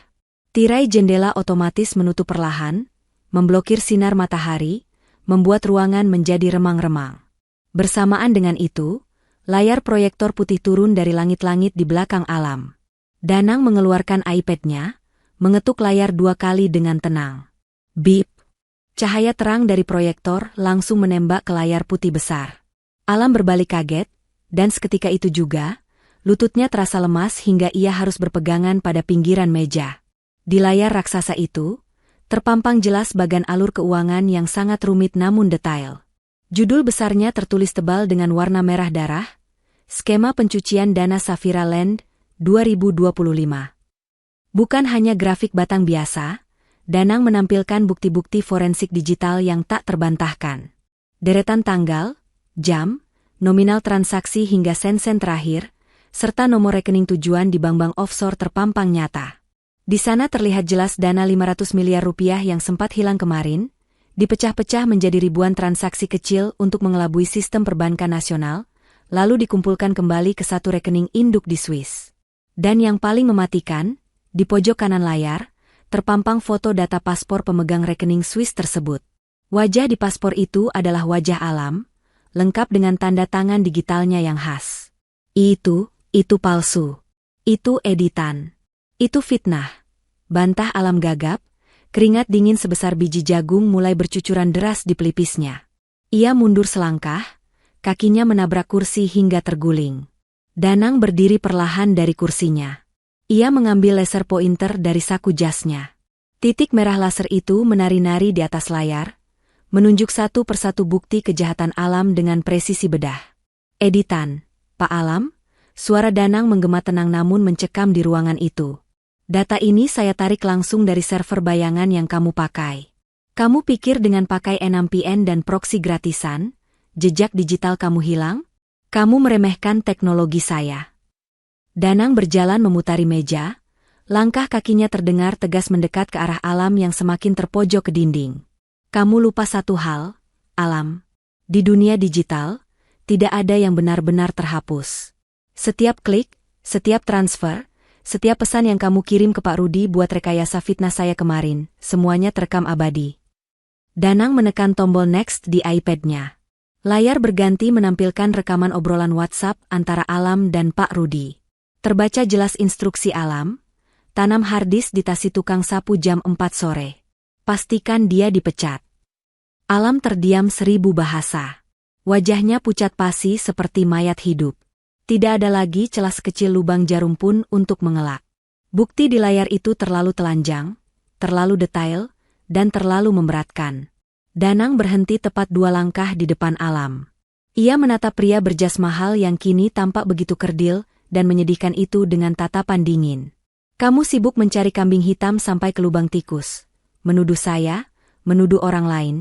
Tirai jendela otomatis menutup perlahan, memblokir sinar matahari, membuat ruangan menjadi remang-remang. Bersamaan dengan itu, layar proyektor putih turun dari langit-langit di belakang Alam. Danang mengeluarkan iPad-nya, mengetuk layar 2 kali dengan tenang. Bip! Cahaya terang dari proyektor langsung menembak ke layar putih besar. Alam berbalik kaget, dan seketika itu juga, lututnya terasa lemas hingga ia harus berpegangan pada pinggiran meja. Di layar raksasa itu, terpampang jelas bagan alur keuangan yang sangat rumit namun detail. Judul besarnya tertulis tebal dengan warna merah darah, Skema Pencucian Dana Saphira Land 2025. Bukan hanya grafik batang biasa, Danang menampilkan bukti-bukti forensik digital yang tak terbantahkan. Deretan tanggal, jam, nominal transaksi hingga sen-sen terakhir, serta nomor rekening tujuan di bank-bank offshore terpampang nyata. Di sana terlihat jelas dana 500 miliar rupiah yang sempat hilang kemarin, dipecah-pecah menjadi ribuan transaksi kecil untuk mengelabui sistem perbankan nasional, lalu dikumpulkan kembali ke satu rekening induk di Swiss. Dan yang paling mematikan, di pojok kanan layar, terpampang foto data paspor pemegang rekening Swiss tersebut. Wajah di paspor itu adalah wajah Alam, lengkap dengan tanda tangan digitalnya yang khas. Itu palsu. Itu editan. Itu fitnah. Bantah Alam gagap, keringat dingin sebesar biji jagung mulai bercucuran deras di pelipisnya. Ia mundur selangkah, kakinya menabrak kursi hingga terguling. Danang berdiri perlahan dari kursinya. Ia mengambil laser pointer dari saku jasnya. Titik merah laser itu menari-nari di atas layar, menunjuk satu persatu bukti kejahatan Alam dengan presisi bedah. Editan, Pak Alam, suara Danang menggema tenang namun mencekam di ruangan itu. Data ini saya tarik langsung dari server bayangan yang kamu pakai. Kamu pikir dengan pakai NMPN dan proxy gratisan, jejak digital kamu hilang? Kamu meremehkan teknologi saya. Danang berjalan memutari meja, langkah kakinya terdengar tegas mendekat ke arah Alam yang semakin terpojok ke dinding. Kamu lupa satu hal, Alam. Di dunia digital, tidak ada yang benar-benar terhapus. Setiap klik, setiap transfer, setiap pesan yang kamu kirim ke Pak Rudi buat rekayasa fitnah saya kemarin, semuanya terekam abadi. Danang menekan tombol next di iPad-nya. Layar berganti menampilkan rekaman obrolan WhatsApp antara Alam dan Pak Rudi. Terbaca jelas instruksi Alam, tanam harddisk di tasi tukang sapu jam 4 sore. Pastikan dia dipecat. Alam terdiam 1000 bahasa. Wajahnya pucat pasi seperti mayat hidup. Tidak ada lagi celah sekecil lubang jarum pun untuk mengelak. Bukti di layar itu terlalu telanjang, terlalu detail, dan terlalu memberatkan. Danang berhenti tepat 2 langkah di depan Alam. Ia menatap pria berjas mahal yang kini tampak begitu kerdil dan menyedihkan itu dengan tatapan dingin. Kamu sibuk mencari kambing hitam sampai ke lubang tikus. Menuduh saya, menuduh orang lain,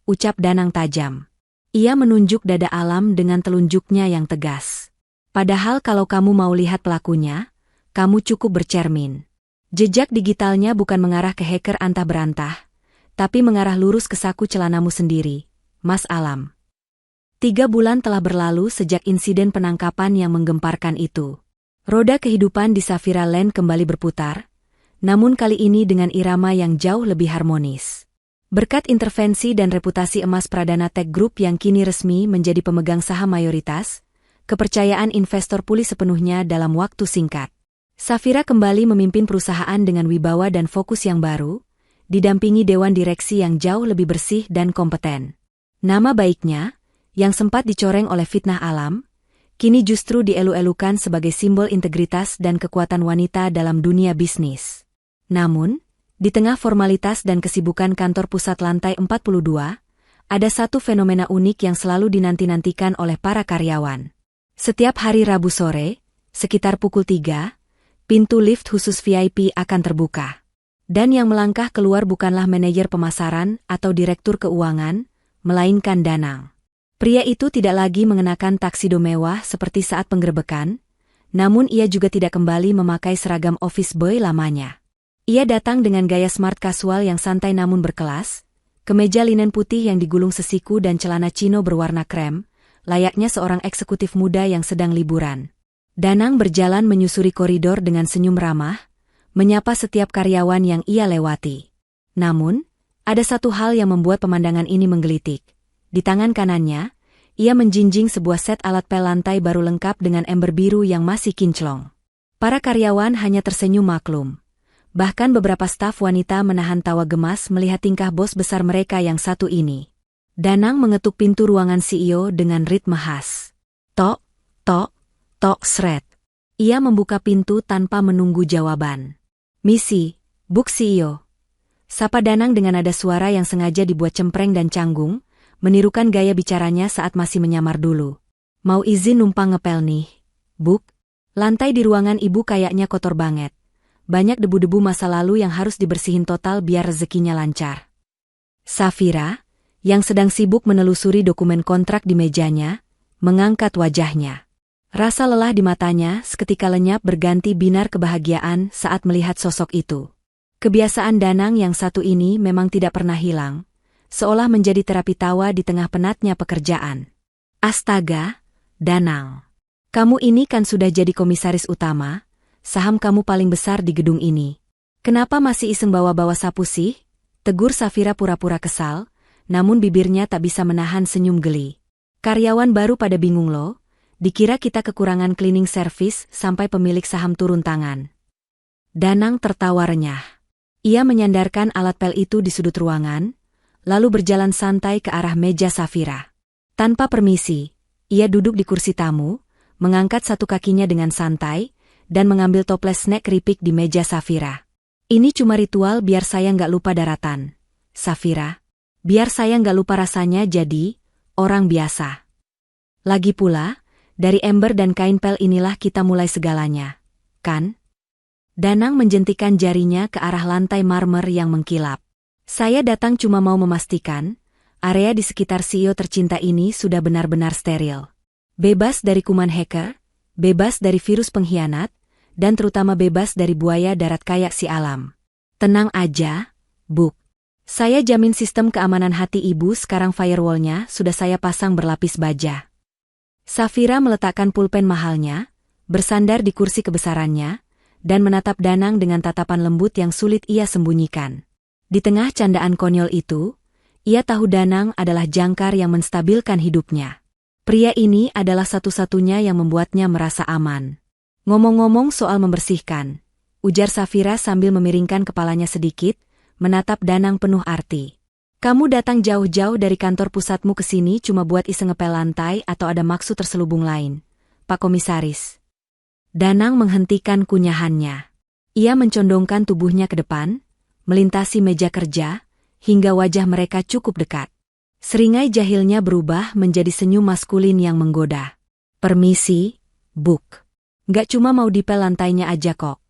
ucap Danang tajam. Ia menunjuk dada Alam dengan telunjuknya yang tegas. Padahal kalau kamu mau lihat pelakunya, kamu cukup bercermin. Jejak digitalnya bukan mengarah ke hacker antah berantah, tapi mengarah lurus ke saku celanamu sendiri, Mas Alam. 3 bulan telah berlalu sejak insiden penangkapan yang menggemparkan itu. Roda kehidupan di Saphira Land kembali berputar, namun kali ini dengan irama yang jauh lebih harmonis. Berkat intervensi dan reputasi emas Pradana Tech Group yang kini resmi menjadi pemegang saham mayoritas, kepercayaan investor pulih sepenuhnya dalam waktu singkat. Saphira kembali memimpin perusahaan dengan wibawa dan fokus yang baru, didampingi dewan direksi yang jauh lebih bersih dan kompeten. Nama baiknya, yang sempat dicoreng oleh fitnah Alam, kini justru dielu-elukan sebagai simbol integritas dan kekuatan wanita dalam dunia bisnis. Namun, di tengah formalitas dan kesibukan kantor pusat lantai 42, ada satu fenomena unik yang selalu dinanti-nantikan oleh para karyawan. Setiap hari Rabu sore, sekitar pukul 3, pintu lift khusus VIP akan terbuka. Dan yang melangkah keluar bukanlah manajer pemasaran atau direktur keuangan, melainkan Danang. Pria itu tidak lagi mengenakan taksido mewah seperti saat penggerebekan, namun ia juga tidak kembali memakai seragam office boy lamanya. Ia datang dengan gaya smart casual yang santai namun berkelas, kemeja linen putih yang digulung sesiku dan celana chino berwarna krem, layaknya seorang eksekutif muda yang sedang liburan. Danang berjalan menyusuri koridor dengan senyum ramah, menyapa setiap karyawan yang ia lewati. Namun, ada satu hal yang membuat pemandangan ini menggelitik. Di tangan kanannya, ia menjinjing sebuah set alat pel lantai baru lengkap dengan ember biru yang masih kinclong. Para karyawan hanya tersenyum maklum. Bahkan beberapa staf wanita menahan tawa gemas melihat tingkah bos besar mereka yang satu ini. Danang mengetuk pintu ruangan CEO dengan ritme khas. Tok, tok, tok sret. Ia membuka pintu tanpa menunggu jawaban. Misi, Buk CEO. Sapa Danang dengan nada suara yang sengaja dibuat cempreng dan canggung, menirukan gaya bicaranya saat masih menyamar dulu. Mau izin numpang ngepel nih, Buk? Lantai di ruangan ibu kayaknya kotor banget. Banyak debu-debu masa lalu yang harus dibersihin total biar rezekinya lancar. Safira, yang sedang sibuk menelusuri dokumen kontrak di mejanya, mengangkat wajahnya. Rasa lelah di matanya seketika lenyap berganti binar kebahagiaan saat melihat sosok itu. Kebiasaan Danang yang satu ini memang tidak pernah hilang, seolah menjadi terapi tawa di tengah penatnya pekerjaan. Astaga, Danang. Kamu ini kan sudah jadi komisaris utama, saham kamu paling besar di gedung ini. Kenapa masih iseng bawa-bawa sapu sih? Tegur Safira pura-pura kesal, namun bibirnya tak bisa menahan senyum geli. Karyawan baru pada bingung loh, dikira kita kekurangan cleaning service sampai pemilik saham turun tangan. Danang tertawa renyah. Ia menyandarkan alat pel itu di sudut ruangan, lalu berjalan santai ke arah meja Safira. Tanpa permisi, ia duduk di kursi tamu, mengangkat satu kakinya dengan santai, dan mengambil toples snack keripik di meja Safira. Ini cuma ritual biar saya nggak lupa daratan. Safira, biar saya nggak lupa rasanya jadi orang biasa. Lagi pula, dari ember dan kain pel inilah kita mulai segalanya, kan? Danang menjentikan jarinya ke arah lantai marmer yang mengkilap. Saya datang cuma mau memastikan, area di sekitar CEO tercinta ini sudah benar-benar steril. Bebas dari kuman hacker, bebas dari virus pengkhianat, dan terutama bebas dari buaya darat kayak si Alam. Tenang aja, Buk. Saya jamin sistem keamanan hati ibu sekarang firewall-nya sudah saya pasang berlapis baja. Safira meletakkan pulpen mahalnya, bersandar di kursi kebesarannya, dan menatap Danang dengan tatapan lembut yang sulit ia sembunyikan. Di tengah candaan konyol itu, ia tahu Danang adalah jangkar yang menstabilkan hidupnya. Pria ini adalah satu-satunya yang membuatnya merasa aman. Ngomong-ngomong soal membersihkan, ujar Safira sambil memiringkan kepalanya sedikit, menatap Danang penuh arti. Kamu datang jauh-jauh dari kantor pusatmu ke sini cuma buat iseng ngepel lantai atau ada maksud terselubung lain, Pak Komisaris? Danang menghentikan kunyahannya. Ia mencondongkan tubuhnya ke depan, melintasi meja kerja, hingga wajah mereka cukup dekat. Seringai jahilnya berubah menjadi senyum maskulin yang menggoda. Permisi, Buk. Nggak cuma mau dipel lantainya aja kok.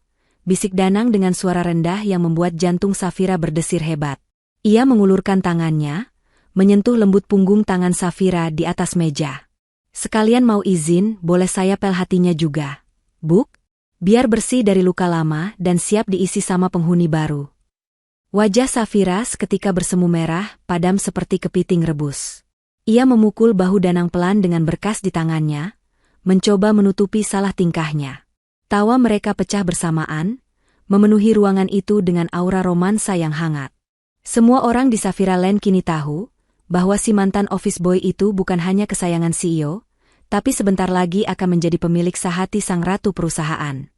Bisik Danang dengan suara rendah yang membuat jantung Safira berdesir hebat. Ia mengulurkan tangannya, menyentuh lembut punggung tangan Safira di atas meja. Sekalian mau izin, boleh saya pel hatinya juga, Buk? Biar bersih dari luka lama dan siap diisi sama penghuni baru. Wajah Safira seketika bersemu merah, padam seperti kepiting rebus. Ia memukul bahu Danang pelan dengan berkas di tangannya, mencoba menutupi salah tingkahnya. Tawa mereka pecah bersamaan, memenuhi ruangan itu dengan aura romansa yang hangat. Semua orang di Safira Land kini tahu bahwa si mantan office boy itu bukan hanya kesayangan CEO, tapi sebentar lagi akan menjadi pemilik sahati sang ratu perusahaan.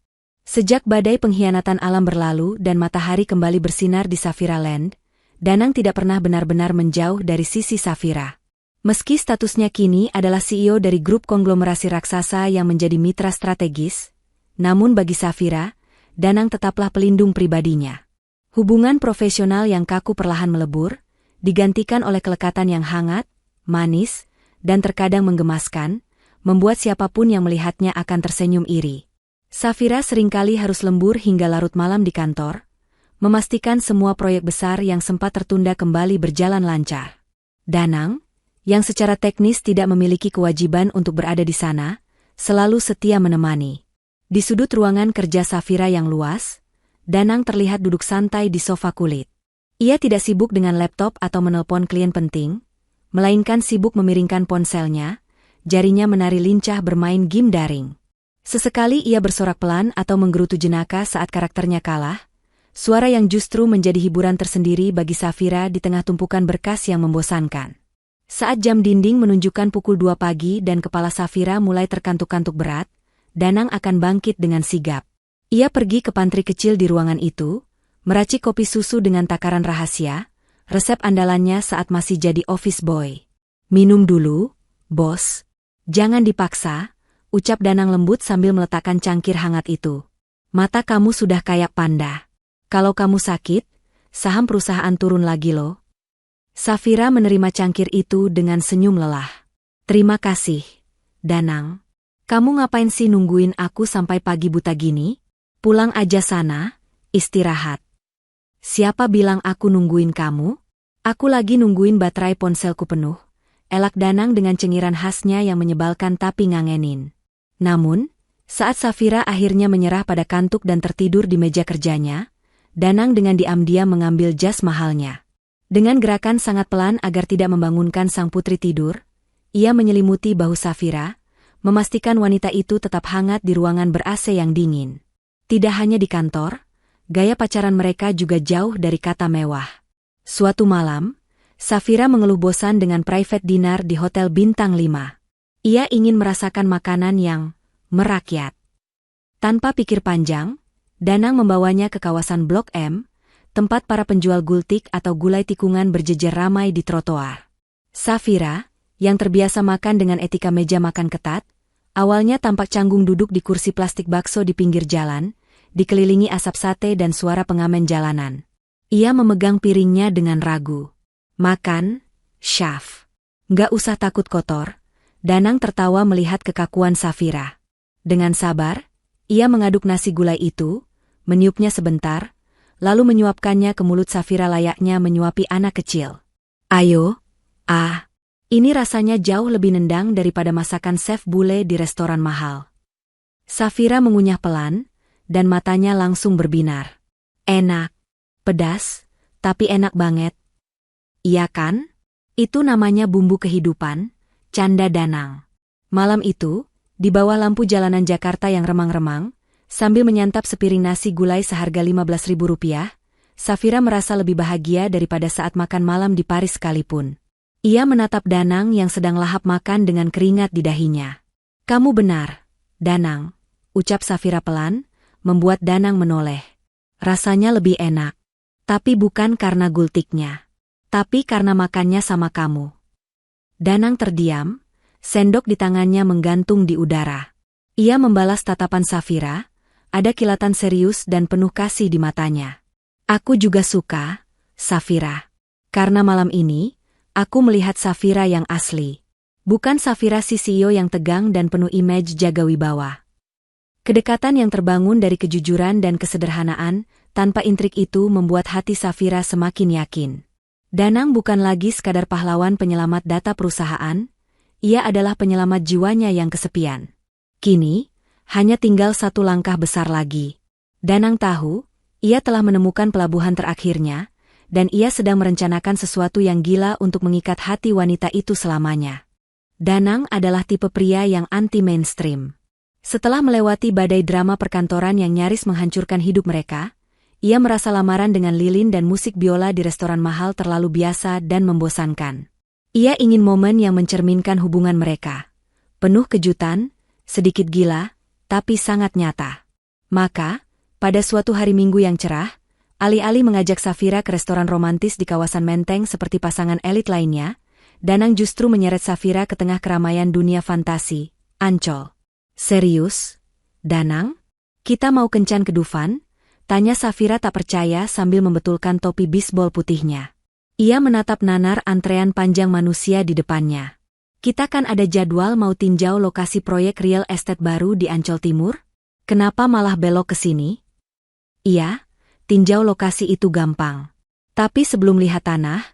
Sejak badai pengkhianatan alam berlalu dan matahari kembali bersinar di Safira Land, Danang tidak pernah benar-benar menjauh dari sisi Safira. Meski statusnya kini adalah CEO dari grup konglomerasi raksasa yang menjadi mitra strategis, namun bagi Safira, Danang tetaplah pelindung pribadinya. Hubungan profesional yang kaku perlahan melebur, digantikan oleh kelekatan yang hangat, manis, dan terkadang menggemaskan, membuat siapapun yang melihatnya akan tersenyum iri. Safira seringkali harus lembur hingga larut malam di kantor, memastikan semua proyek besar yang sempat tertunda kembali berjalan lancar. Danang, yang secara teknis tidak memiliki kewajiban untuk berada di sana, selalu setia menemani. Di sudut ruangan kerja Safira yang luas, Danang terlihat duduk santai di sofa kulit. Ia tidak sibuk dengan laptop atau menelpon klien penting, melainkan sibuk memiringkan ponselnya, jarinya menari lincah bermain game daring. Sesekali ia bersorak pelan atau menggerutu jenaka saat karakternya kalah, suara yang justru menjadi hiburan tersendiri bagi Safira di tengah tumpukan berkas yang membosankan. Saat jam dinding menunjukkan pukul 2 pagi dan kepala Safira mulai terkantuk-kantuk berat, Danang akan bangkit dengan sigap. Ia pergi ke pantry kecil di ruangan itu, meracik kopi susu dengan takaran rahasia, resep andalannya saat masih jadi office boy. Minum dulu, bos. Jangan dipaksa, ucap Danang lembut sambil meletakkan cangkir hangat itu. Mata kamu sudah kayak panda. Kalau kamu sakit, saham perusahaan turun lagi loh. Safira menerima cangkir itu dengan senyum lelah. Terima kasih, Danang. Kamu ngapain sih nungguin aku sampai pagi buta gini? Pulang aja sana, istirahat. Siapa bilang aku nungguin kamu? Aku lagi nungguin baterai ponselku penuh. Elak Danang dengan cengiran khasnya yang menyebalkan tapi ngangenin. Namun, saat Safira akhirnya menyerah pada kantuk dan tertidur di meja kerjanya, Danang dengan diam-diam mengambil jas mahalnya. Dengan gerakan sangat pelan agar tidak membangunkan sang putri tidur, ia menyelimuti bahu Safira, memastikan wanita itu tetap hangat di ruangan ber-AC yang dingin. Tidak hanya di kantor, gaya pacaran mereka juga jauh dari kata mewah. Suatu malam, Safira mengeluh bosan dengan private dinner di hotel bintang 5. Ia ingin merasakan makanan yang merakyat. Tanpa pikir panjang, Danang membawanya ke kawasan Blok M, tempat para penjual gultik atau gulai tikungan berjejer ramai di trotoar. Safira, yang terbiasa makan dengan etika meja makan ketat, awalnya tampak canggung duduk di kursi plastik bakso di pinggir jalan, dikelilingi asap sate dan suara pengamen jalanan. Ia memegang piringnya dengan ragu. Makan, Syaf. Nggak usah takut kotor. Danang tertawa melihat kekakuan Safira. Dengan sabar, ia mengaduk nasi gulai itu, meniupnya sebentar, lalu menyuapkannya ke mulut Safira layaknya menyuapi anak kecil. Ayo, ini rasanya jauh lebih nendang daripada masakan chef bule di restoran mahal. Safira mengunyah pelan, dan matanya langsung berbinar. Enak, pedas, tapi enak banget. Iya kan? Itu namanya bumbu kehidupan, canda Danang. Malam itu, di bawah lampu jalanan Jakarta yang remang-remang, sambil menyantap sepiring nasi gulai seharga Rp15.000, Safira merasa lebih bahagia daripada saat makan malam di Paris sekalipun. Ia menatap Danang yang sedang lahap makan dengan keringat di dahinya. Kamu benar, Danang, ucap Safira pelan, membuat Danang menoleh. Rasanya lebih enak. Tapi bukan karena gultiknya. Tapi karena makannya sama kamu. Danang terdiam, sendok di tangannya menggantung di udara. Ia membalas tatapan Safira, ada kilatan serius dan penuh kasih di matanya. Aku juga suka, Safira. Karena malam ini, aku melihat Safira yang asli. Bukan Safira si CEO yang tegang dan penuh image jaga wibawa. Kedekatan yang terbangun dari kejujuran dan kesederhanaan, tanpa intrik itu membuat hati Safira semakin yakin. Danang bukan lagi sekadar pahlawan penyelamat data perusahaan, ia adalah penyelamat jiwanya yang kesepian. Kini, hanya tinggal satu langkah besar lagi. Danang tahu, ia telah menemukan pelabuhan terakhirnya, dan ia sedang merencanakan sesuatu yang gila untuk mengikat hati wanita itu selamanya. Danang adalah tipe pria yang anti-mainstream. Setelah melewati badai drama perkantoran yang nyaris menghancurkan hidup mereka, ia merasa lamaran dengan lilin dan musik biola di restoran mahal terlalu biasa dan membosankan. Ia ingin momen yang mencerminkan hubungan mereka. Penuh kejutan, sedikit gila, tapi sangat nyata. Maka, pada suatu hari Minggu yang cerah, alih-alih mengajak Safira ke restoran romantis di kawasan Menteng seperti pasangan elit lainnya, Danang justru menyeret Safira ke tengah keramaian dunia fantasi, Ancol. Serius, Danang? Kita mau kencan ke Dufan? Tanya Safira tak percaya sambil membetulkan topi bisbol putihnya. Ia menatap nanar antrean panjang manusia di depannya. Kita kan ada jadwal mau tinjau lokasi proyek real estate baru di Ancol Timur? Kenapa malah belok ke sini? Iya, tinjau lokasi itu gampang. Tapi sebelum lihat tanah,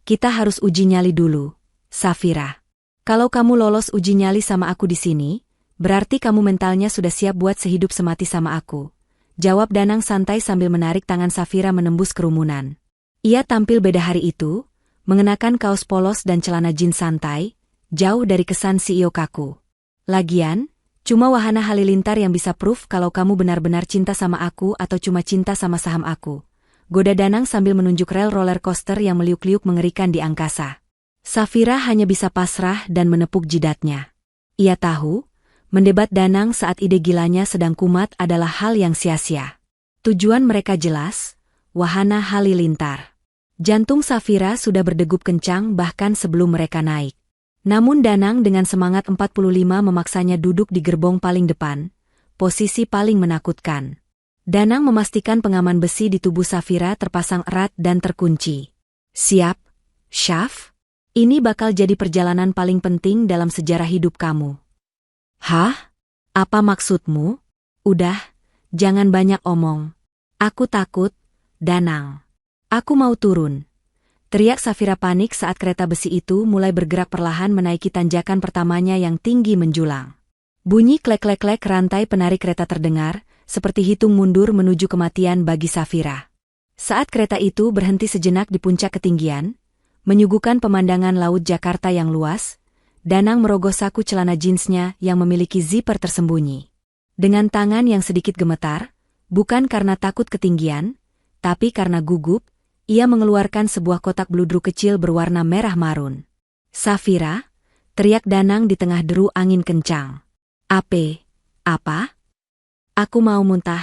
kita harus uji nyali dulu, Safira. Kalau kamu lolos uji nyali sama aku di sini, berarti kamu mentalnya sudah siap buat sehidup semati sama aku. Jawab Danang santai sambil menarik tangan Safira menembus kerumunan. Ia tampil beda hari itu, mengenakan kaos polos dan celana jeans santai, jauh dari kesan CEO kaku. Lagian, cuma wahana halilintar yang bisa proof kalau kamu benar-benar cinta sama aku atau cuma cinta sama saham aku. Goda Danang sambil menunjuk rel roller coaster yang meliuk-liuk mengerikan di angkasa. Safira hanya bisa pasrah dan menepuk jidatnya. Ia tahu, mendebat Danang saat ide gilanya sedang kumat adalah hal yang sia-sia. Tujuan mereka jelas, Wahana Halilintar. Jantung Safira sudah berdegup kencang bahkan sebelum mereka naik. Namun Danang dengan semangat 45 memaksanya duduk di gerbong paling depan, posisi paling menakutkan. Danang memastikan pengaman besi di tubuh Safira terpasang erat dan terkunci. Siap, Syaf? Ini bakal jadi perjalanan paling penting dalam sejarah hidup kamu. Hah? Apa maksudmu? Udah, jangan banyak omong. Aku takut, Danang. Aku mau turun. Teriak Safira panik saat kereta besi itu mulai bergerak perlahan menaiki tanjakan pertamanya yang tinggi menjulang. Bunyi klek-klek-klek rantai penarik kereta terdengar, seperti hitung mundur menuju kematian bagi Safira. Saat kereta itu berhenti sejenak di puncak ketinggian, menyuguhkan pemandangan laut Jakarta yang luas, Danang merogoh saku celana jeansnya yang memiliki zipper tersembunyi. Dengan tangan yang sedikit gemetar, bukan karena takut ketinggian, tapi karena gugup, ia mengeluarkan sebuah kotak bludru kecil berwarna merah marun. Safira, teriak Danang di tengah deru angin kencang. Apa? Aku mau muntah.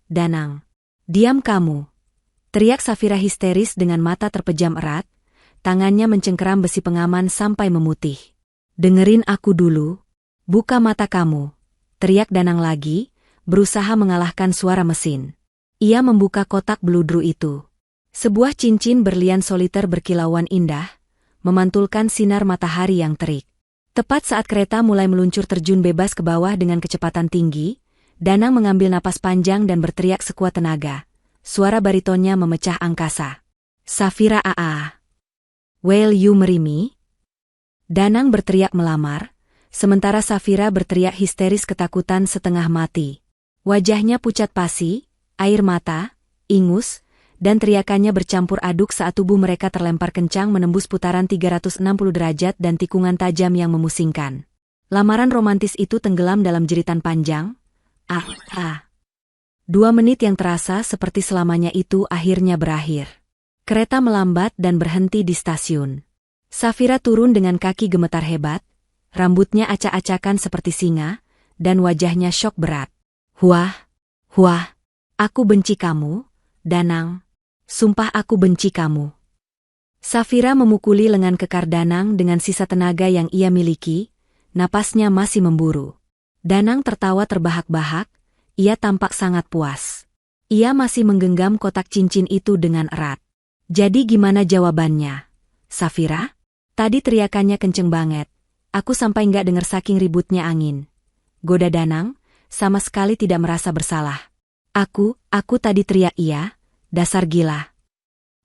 Danang. Diam kamu. Teriak Safira histeris dengan mata terpejam erat, tangannya mencengkeram besi pengaman sampai memutih. Dengerin aku dulu. Buka mata kamu. Teriak Danang lagi, berusaha mengalahkan suara mesin. Ia membuka kotak bludru itu. Sebuah cincin berlian soliter berkilauan indah, memantulkan sinar matahari yang terik. Tepat saat kereta mulai meluncur terjun bebas ke bawah dengan kecepatan tinggi, Danang mengambil napas panjang dan berteriak sekuat tenaga. Suara baritonnya memecah angkasa. Safira aa. Will you marry me? Danang berteriak melamar, sementara Safira berteriak histeris ketakutan setengah mati. Wajahnya pucat pasi, air mata, ingus, dan teriakannya bercampur aduk saat tubuh mereka terlempar kencang menembus putaran 360 derajat dan tikungan tajam yang memusingkan. Lamaran romantis itu tenggelam dalam jeritan panjang. 2 menit yang terasa seperti selamanya itu akhirnya berakhir. Kereta melambat dan berhenti di stasiun. Safira turun dengan kaki gemetar hebat, rambutnya acak-acakan seperti singa, dan wajahnya syok berat. Wah, aku benci kamu, Danang. Sumpah aku benci kamu. Safira memukuli lengan kekar Danang dengan sisa tenaga yang ia miliki, napasnya masih memburu. Danang tertawa terbahak-bahak, ia tampak sangat puas. Ia masih menggenggam kotak cincin itu dengan erat. Jadi gimana jawabannya? Safira? Tadi teriakannya kenceng banget. Aku sampai nggak dengar saking ributnya angin. Goda Danang, sama sekali tidak merasa bersalah. Aku tadi teriak iya. Dasar gila.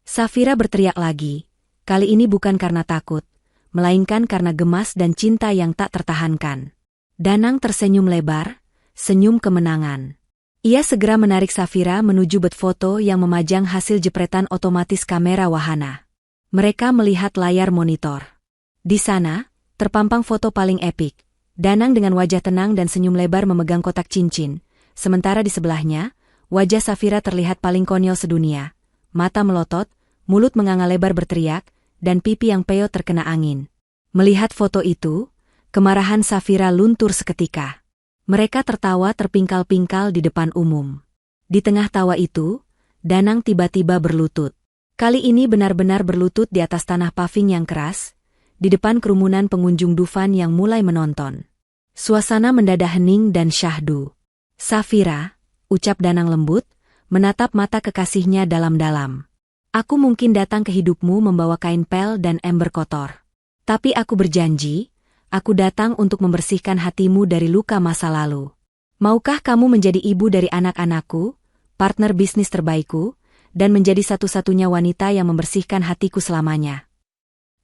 Safira berteriak lagi, kali ini bukan karena takut, melainkan karena gemas dan cinta yang tak tertahankan. Danang tersenyum lebar, senyum kemenangan. Ia segera menarik Safira menuju booth foto yang memajang hasil jepretan otomatis kamera wahana. Mereka melihat layar monitor. Di sana, terpampang foto paling epik. Danang dengan wajah tenang dan senyum lebar memegang kotak cincin, sementara di sebelahnya, wajah Safira terlihat paling konyol sedunia. Mata melotot, mulut menganga lebar berteriak, dan pipi yang peyot terkena angin. Melihat foto itu, kemarahan Safira luntur seketika. Mereka tertawa terpingkal-pingkal di depan umum. Di tengah tawa itu, Danang tiba-tiba berlutut. Kali ini benar-benar berlutut di atas tanah paving yang keras, di depan kerumunan pengunjung Dufan yang mulai menonton. Suasana mendadak hening dan syahdu. Safira, ucap Danang lembut, menatap mata kekasihnya dalam-dalam. Aku mungkin datang ke hidupmu membawa kain pel dan ember kotor. Tapi aku berjanji, aku datang untuk membersihkan hatimu dari luka masa lalu. Maukah kamu menjadi ibu dari anak-anakku, partner bisnis terbaikku, dan menjadi satu-satunya wanita yang membersihkan hatiku selamanya?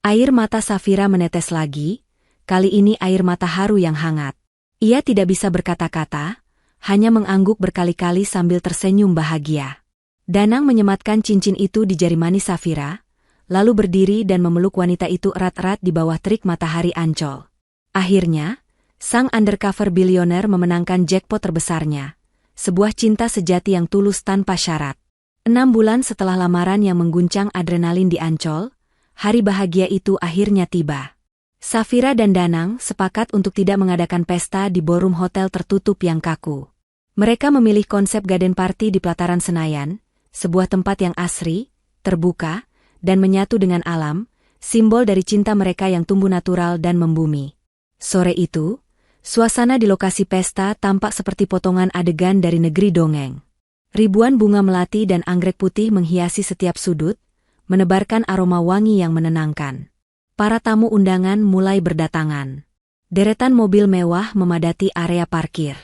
Air mata Safira menetes lagi, kali ini air mata haru yang hangat. Ia tidak bisa berkata-kata, hanya mengangguk berkali-kali sambil tersenyum bahagia. Danang menyematkan cincin itu di jari manis Safira, lalu berdiri dan memeluk wanita itu erat-erat di bawah terik matahari Ancol. Akhirnya, sang undercover bilioner memenangkan jackpot terbesarnya, sebuah cinta sejati yang tulus tanpa syarat. 6 bulan setelah lamaran yang mengguncang adrenalin di Ancol, hari bahagia itu akhirnya tiba. Safira dan Danang sepakat untuk tidak mengadakan pesta di ballroom hotel tertutup yang kaku. Mereka memilih konsep garden party di pelataran Senayan, sebuah tempat yang asri, terbuka, dan menyatu dengan alam, simbol dari cinta mereka yang tumbuh natural dan membumi. Sore itu, suasana di lokasi pesta tampak seperti potongan adegan dari negeri dongeng. Ribuan bunga melati dan anggrek putih menghiasi setiap sudut, menebarkan aroma wangi yang menenangkan. Para tamu undangan mulai berdatangan. Deretan mobil mewah memadati area parkir.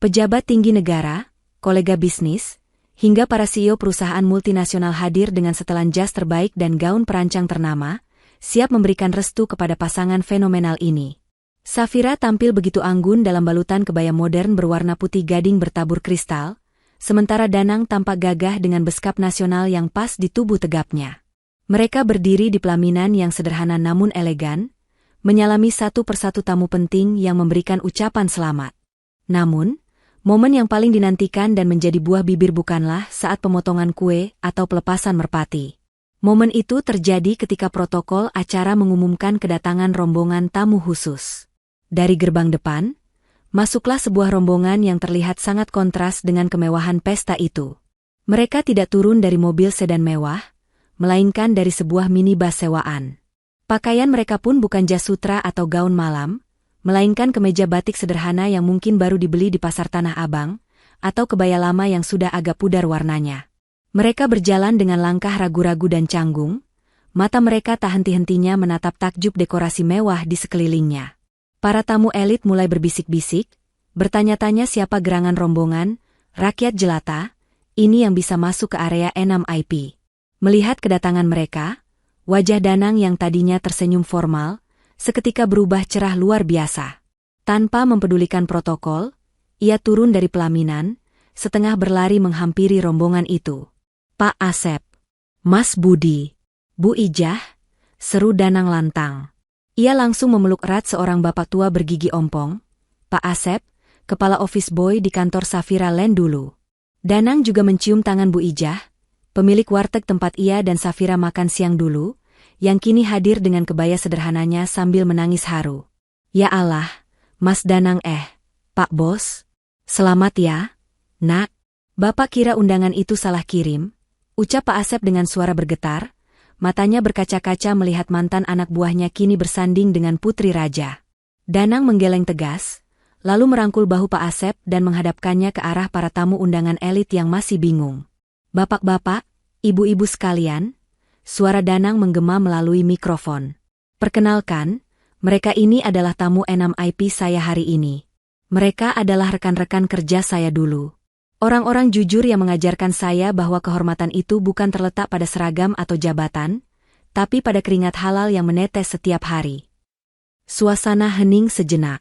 Pejabat tinggi negara, kolega bisnis, hingga para CEO perusahaan multinasional hadir dengan setelan jas terbaik dan gaun perancang ternama, siap memberikan restu kepada pasangan fenomenal ini. Safira tampil begitu anggun dalam balutan kebaya modern berwarna putih gading bertabur kristal, sementara Danang tampak gagah dengan beskap nasional yang pas di tubuh tegapnya. Mereka berdiri di pelaminan yang sederhana namun elegan, menyalami satu persatu tamu penting yang memberikan ucapan selamat. Namun, momen yang paling dinantikan dan menjadi buah bibir bukanlah saat pemotongan kue atau pelepasan merpati. Momen itu terjadi ketika protokol acara mengumumkan kedatangan rombongan tamu khusus. Dari gerbang depan, masuklah sebuah rombongan yang terlihat sangat kontras dengan kemewahan pesta itu. Mereka tidak turun dari mobil sedan mewah, melainkan dari sebuah minibus sewaan. Pakaian mereka pun bukan jas sutra atau gaun malam, melainkan kemeja batik sederhana yang mungkin baru dibeli di pasar Tanah Abang, atau kebaya lama yang sudah agak pudar warnanya. Mereka berjalan dengan langkah ragu-ragu dan canggung, mata mereka tak henti-hentinya menatap takjub dekorasi mewah di sekelilingnya. Para tamu elit mulai berbisik-bisik, bertanya-tanya siapa gerangan rombongan, rakyat jelata, ini yang bisa masuk ke area 6IP. Melihat kedatangan mereka, wajah Danang yang tadinya tersenyum formal, seketika berubah cerah luar biasa. Tanpa mempedulikan protokol, ia turun dari pelaminan, setengah berlari menghampiri rombongan itu. "Pak Asep, Mas Budi, Bu Ijah," seru Danang lantang. Ia langsung memeluk erat seorang bapak tua bergigi ompong. "Pak Asep, kepala office boy di kantor Safira Land dulu." Danang juga mencium tangan Bu Ijah, pemilik warteg tempat ia dan Safira makan siang dulu, yang kini hadir dengan kebaya sederhananya sambil menangis haru. "Ya Allah, Mas Danang Pak Bos. Selamat ya, Nak." "Bapak kira undangan itu salah kirim?" ucap Pak Asep dengan suara bergetar, matanya berkaca-kaca melihat mantan anak buahnya kini bersanding dengan putri raja. Danang menggeleng tegas, lalu merangkul bahu Pak Asep dan menghadapkannya ke arah para tamu undangan elit yang masih bingung. "Bapak-bapak, ibu-ibu sekalian," suara Danang menggema melalui mikrofon. "Perkenalkan, mereka ini adalah tamu 6IP saya hari ini. Mereka adalah rekan-rekan kerja saya dulu. Orang-orang jujur yang mengajarkan saya bahwa kehormatan itu bukan terletak pada seragam atau jabatan, tapi pada keringat halal yang menetes setiap hari." Suasana hening sejenak.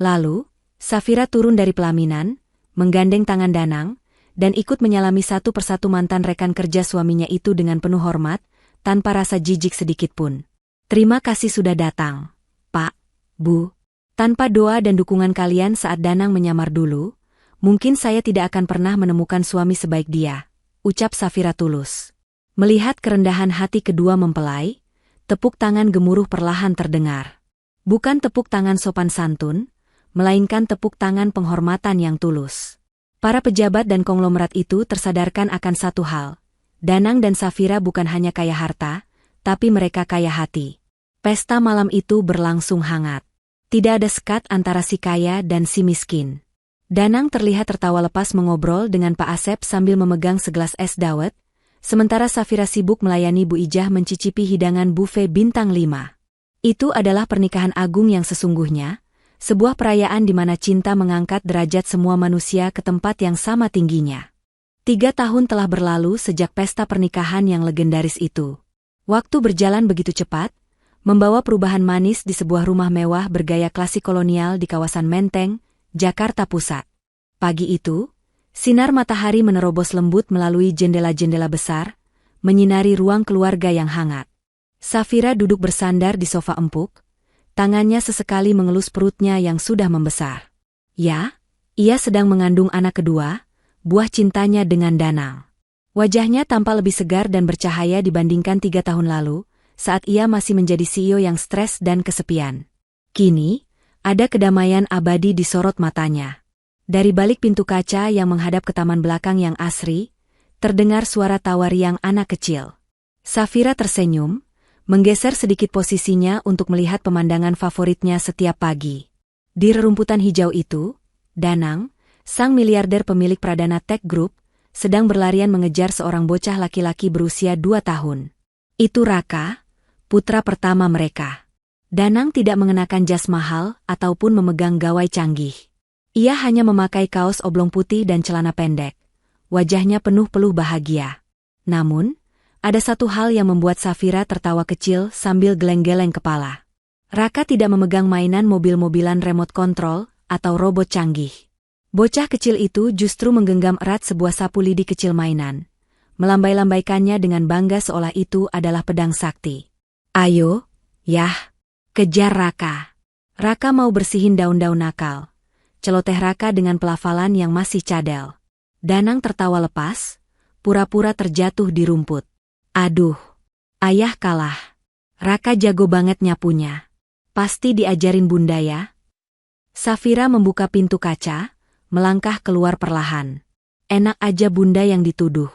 Lalu, Safira turun dari pelaminan, menggandeng tangan Danang, dan ikut menyalami satu persatu mantan rekan kerja suaminya itu dengan penuh hormat, tanpa rasa jijik sedikitpun. "Terima kasih sudah datang, Pak, Bu. Tanpa doa dan dukungan kalian saat Danang menyamar dulu, mungkin saya tidak akan pernah menemukan suami sebaik dia," ucap Safira tulus. Melihat kerendahan hati kedua mempelai, tepuk tangan gemuruh perlahan terdengar. Bukan tepuk tangan sopan santun, melainkan tepuk tangan penghormatan yang tulus. Para pejabat dan konglomerat itu tersadarkan akan satu hal. Danang dan Safira bukan hanya kaya harta, tapi mereka kaya hati. Pesta malam itu berlangsung hangat. Tidak ada sekat antara si kaya dan si miskin. Danang terlihat tertawa lepas mengobrol dengan Pak Asep sambil memegang segelas es dawet, sementara Safira sibuk melayani Bu Ijah mencicipi hidangan buffet bintang 5. Itu adalah pernikahan agung yang sesungguhnya, sebuah perayaan di mana cinta mengangkat derajat semua manusia ke tempat yang sama tingginya. 3 tahun telah berlalu sejak pesta pernikahan yang legendaris itu. Waktu berjalan begitu cepat, membawa perubahan manis di sebuah rumah mewah bergaya klasik kolonial di kawasan Menteng, Jakarta Pusat. Pagi itu, sinar matahari menerobos lembut melalui jendela-jendela besar, menyinari ruang keluarga yang hangat. Safira duduk bersandar di sofa empuk, tangannya sesekali mengelus perutnya yang sudah membesar. Ya, ia sedang mengandung anak kedua, buah cintanya dengan Danang. Wajahnya tampak lebih segar dan bercahaya dibandingkan 3 tahun lalu, saat ia masih menjadi CEO yang stres dan kesepian. Kini, ada kedamaian abadi di sorot matanya. Dari balik pintu kaca yang menghadap ke taman belakang yang asri, Terdengar suara tawa riang anak kecil. Safira tersenyum, menggeser sedikit posisinya untuk melihat pemandangan favoritnya setiap pagi. Di rerumputan hijau itu, Danang, sang miliarder pemilik Pradana Tech Group, sedang berlarian mengejar seorang bocah laki-laki berusia 2 tahun. Itu Raka, putra pertama mereka. Danang tidak mengenakan jas mahal ataupun memegang gawai canggih. Ia hanya memakai kaos oblong putih dan celana pendek. Wajahnya penuh peluh bahagia. Namun, ada satu hal yang membuat Safira tertawa kecil sambil geleng-geleng kepala. Raka tidak memegang mainan mobil-mobilan remote control atau robot canggih. Bocah kecil itu justru menggenggam erat sebuah sapu lidi kecil mainan, melambai-lambaikannya dengan bangga seolah itu adalah pedang sakti. Ayo, yah, kejar Raka. Raka mau bersihin daun-daun nakal. Celoteh Raka dengan pelafalan yang masih cadel. Danang tertawa lepas, pura-pura terjatuh di rumput. Aduh, ayah kalah. Raka jago banget nyapunya. Pasti diajarin bunda ya. Safira membuka pintu kaca, melangkah keluar perlahan. Enak aja bunda yang dituduh.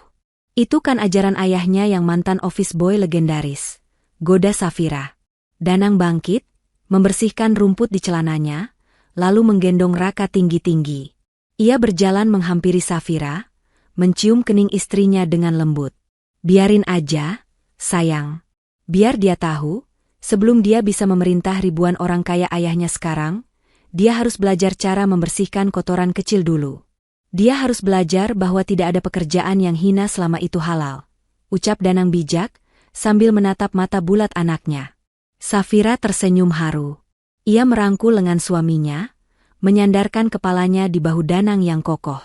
Itu kan ajaran ayahnya yang mantan office boy legendaris. Goda Safira. Danang bangkit, membersihkan rumput di celananya, lalu menggendong Raka tinggi-tinggi. Ia berjalan menghampiri Safira, mencium kening istrinya dengan lembut. Biarin aja, sayang. Biar dia tahu, sebelum dia bisa memerintah ribuan orang kaya ayahnya sekarang, dia harus belajar cara membersihkan kotoran kecil dulu. Dia harus belajar bahwa tidak ada pekerjaan yang hina selama itu halal. Ucap Danang bijak, sambil menatap mata bulat anaknya. Safira tersenyum haru. Ia merangkul lengan suaminya, menyandarkan kepalanya di bahu Danang yang kokoh.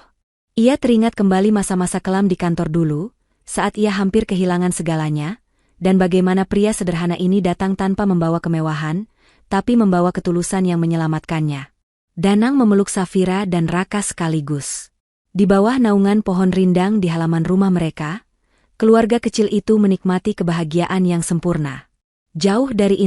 Ia teringat kembali masa-masa kelam di kantor dulu, saat ia hampir kehilangan segalanya, dan bagaimana pria sederhana ini datang tanpa membawa kemewahan, tapi membawa ketulusan yang menyelamatkannya. Danang memeluk Safira dan Raka sekaligus. Di bawah naungan pohon rindang di halaman rumah mereka, keluarga kecil itu menikmati kebahagiaan yang sempurna. Jauh dari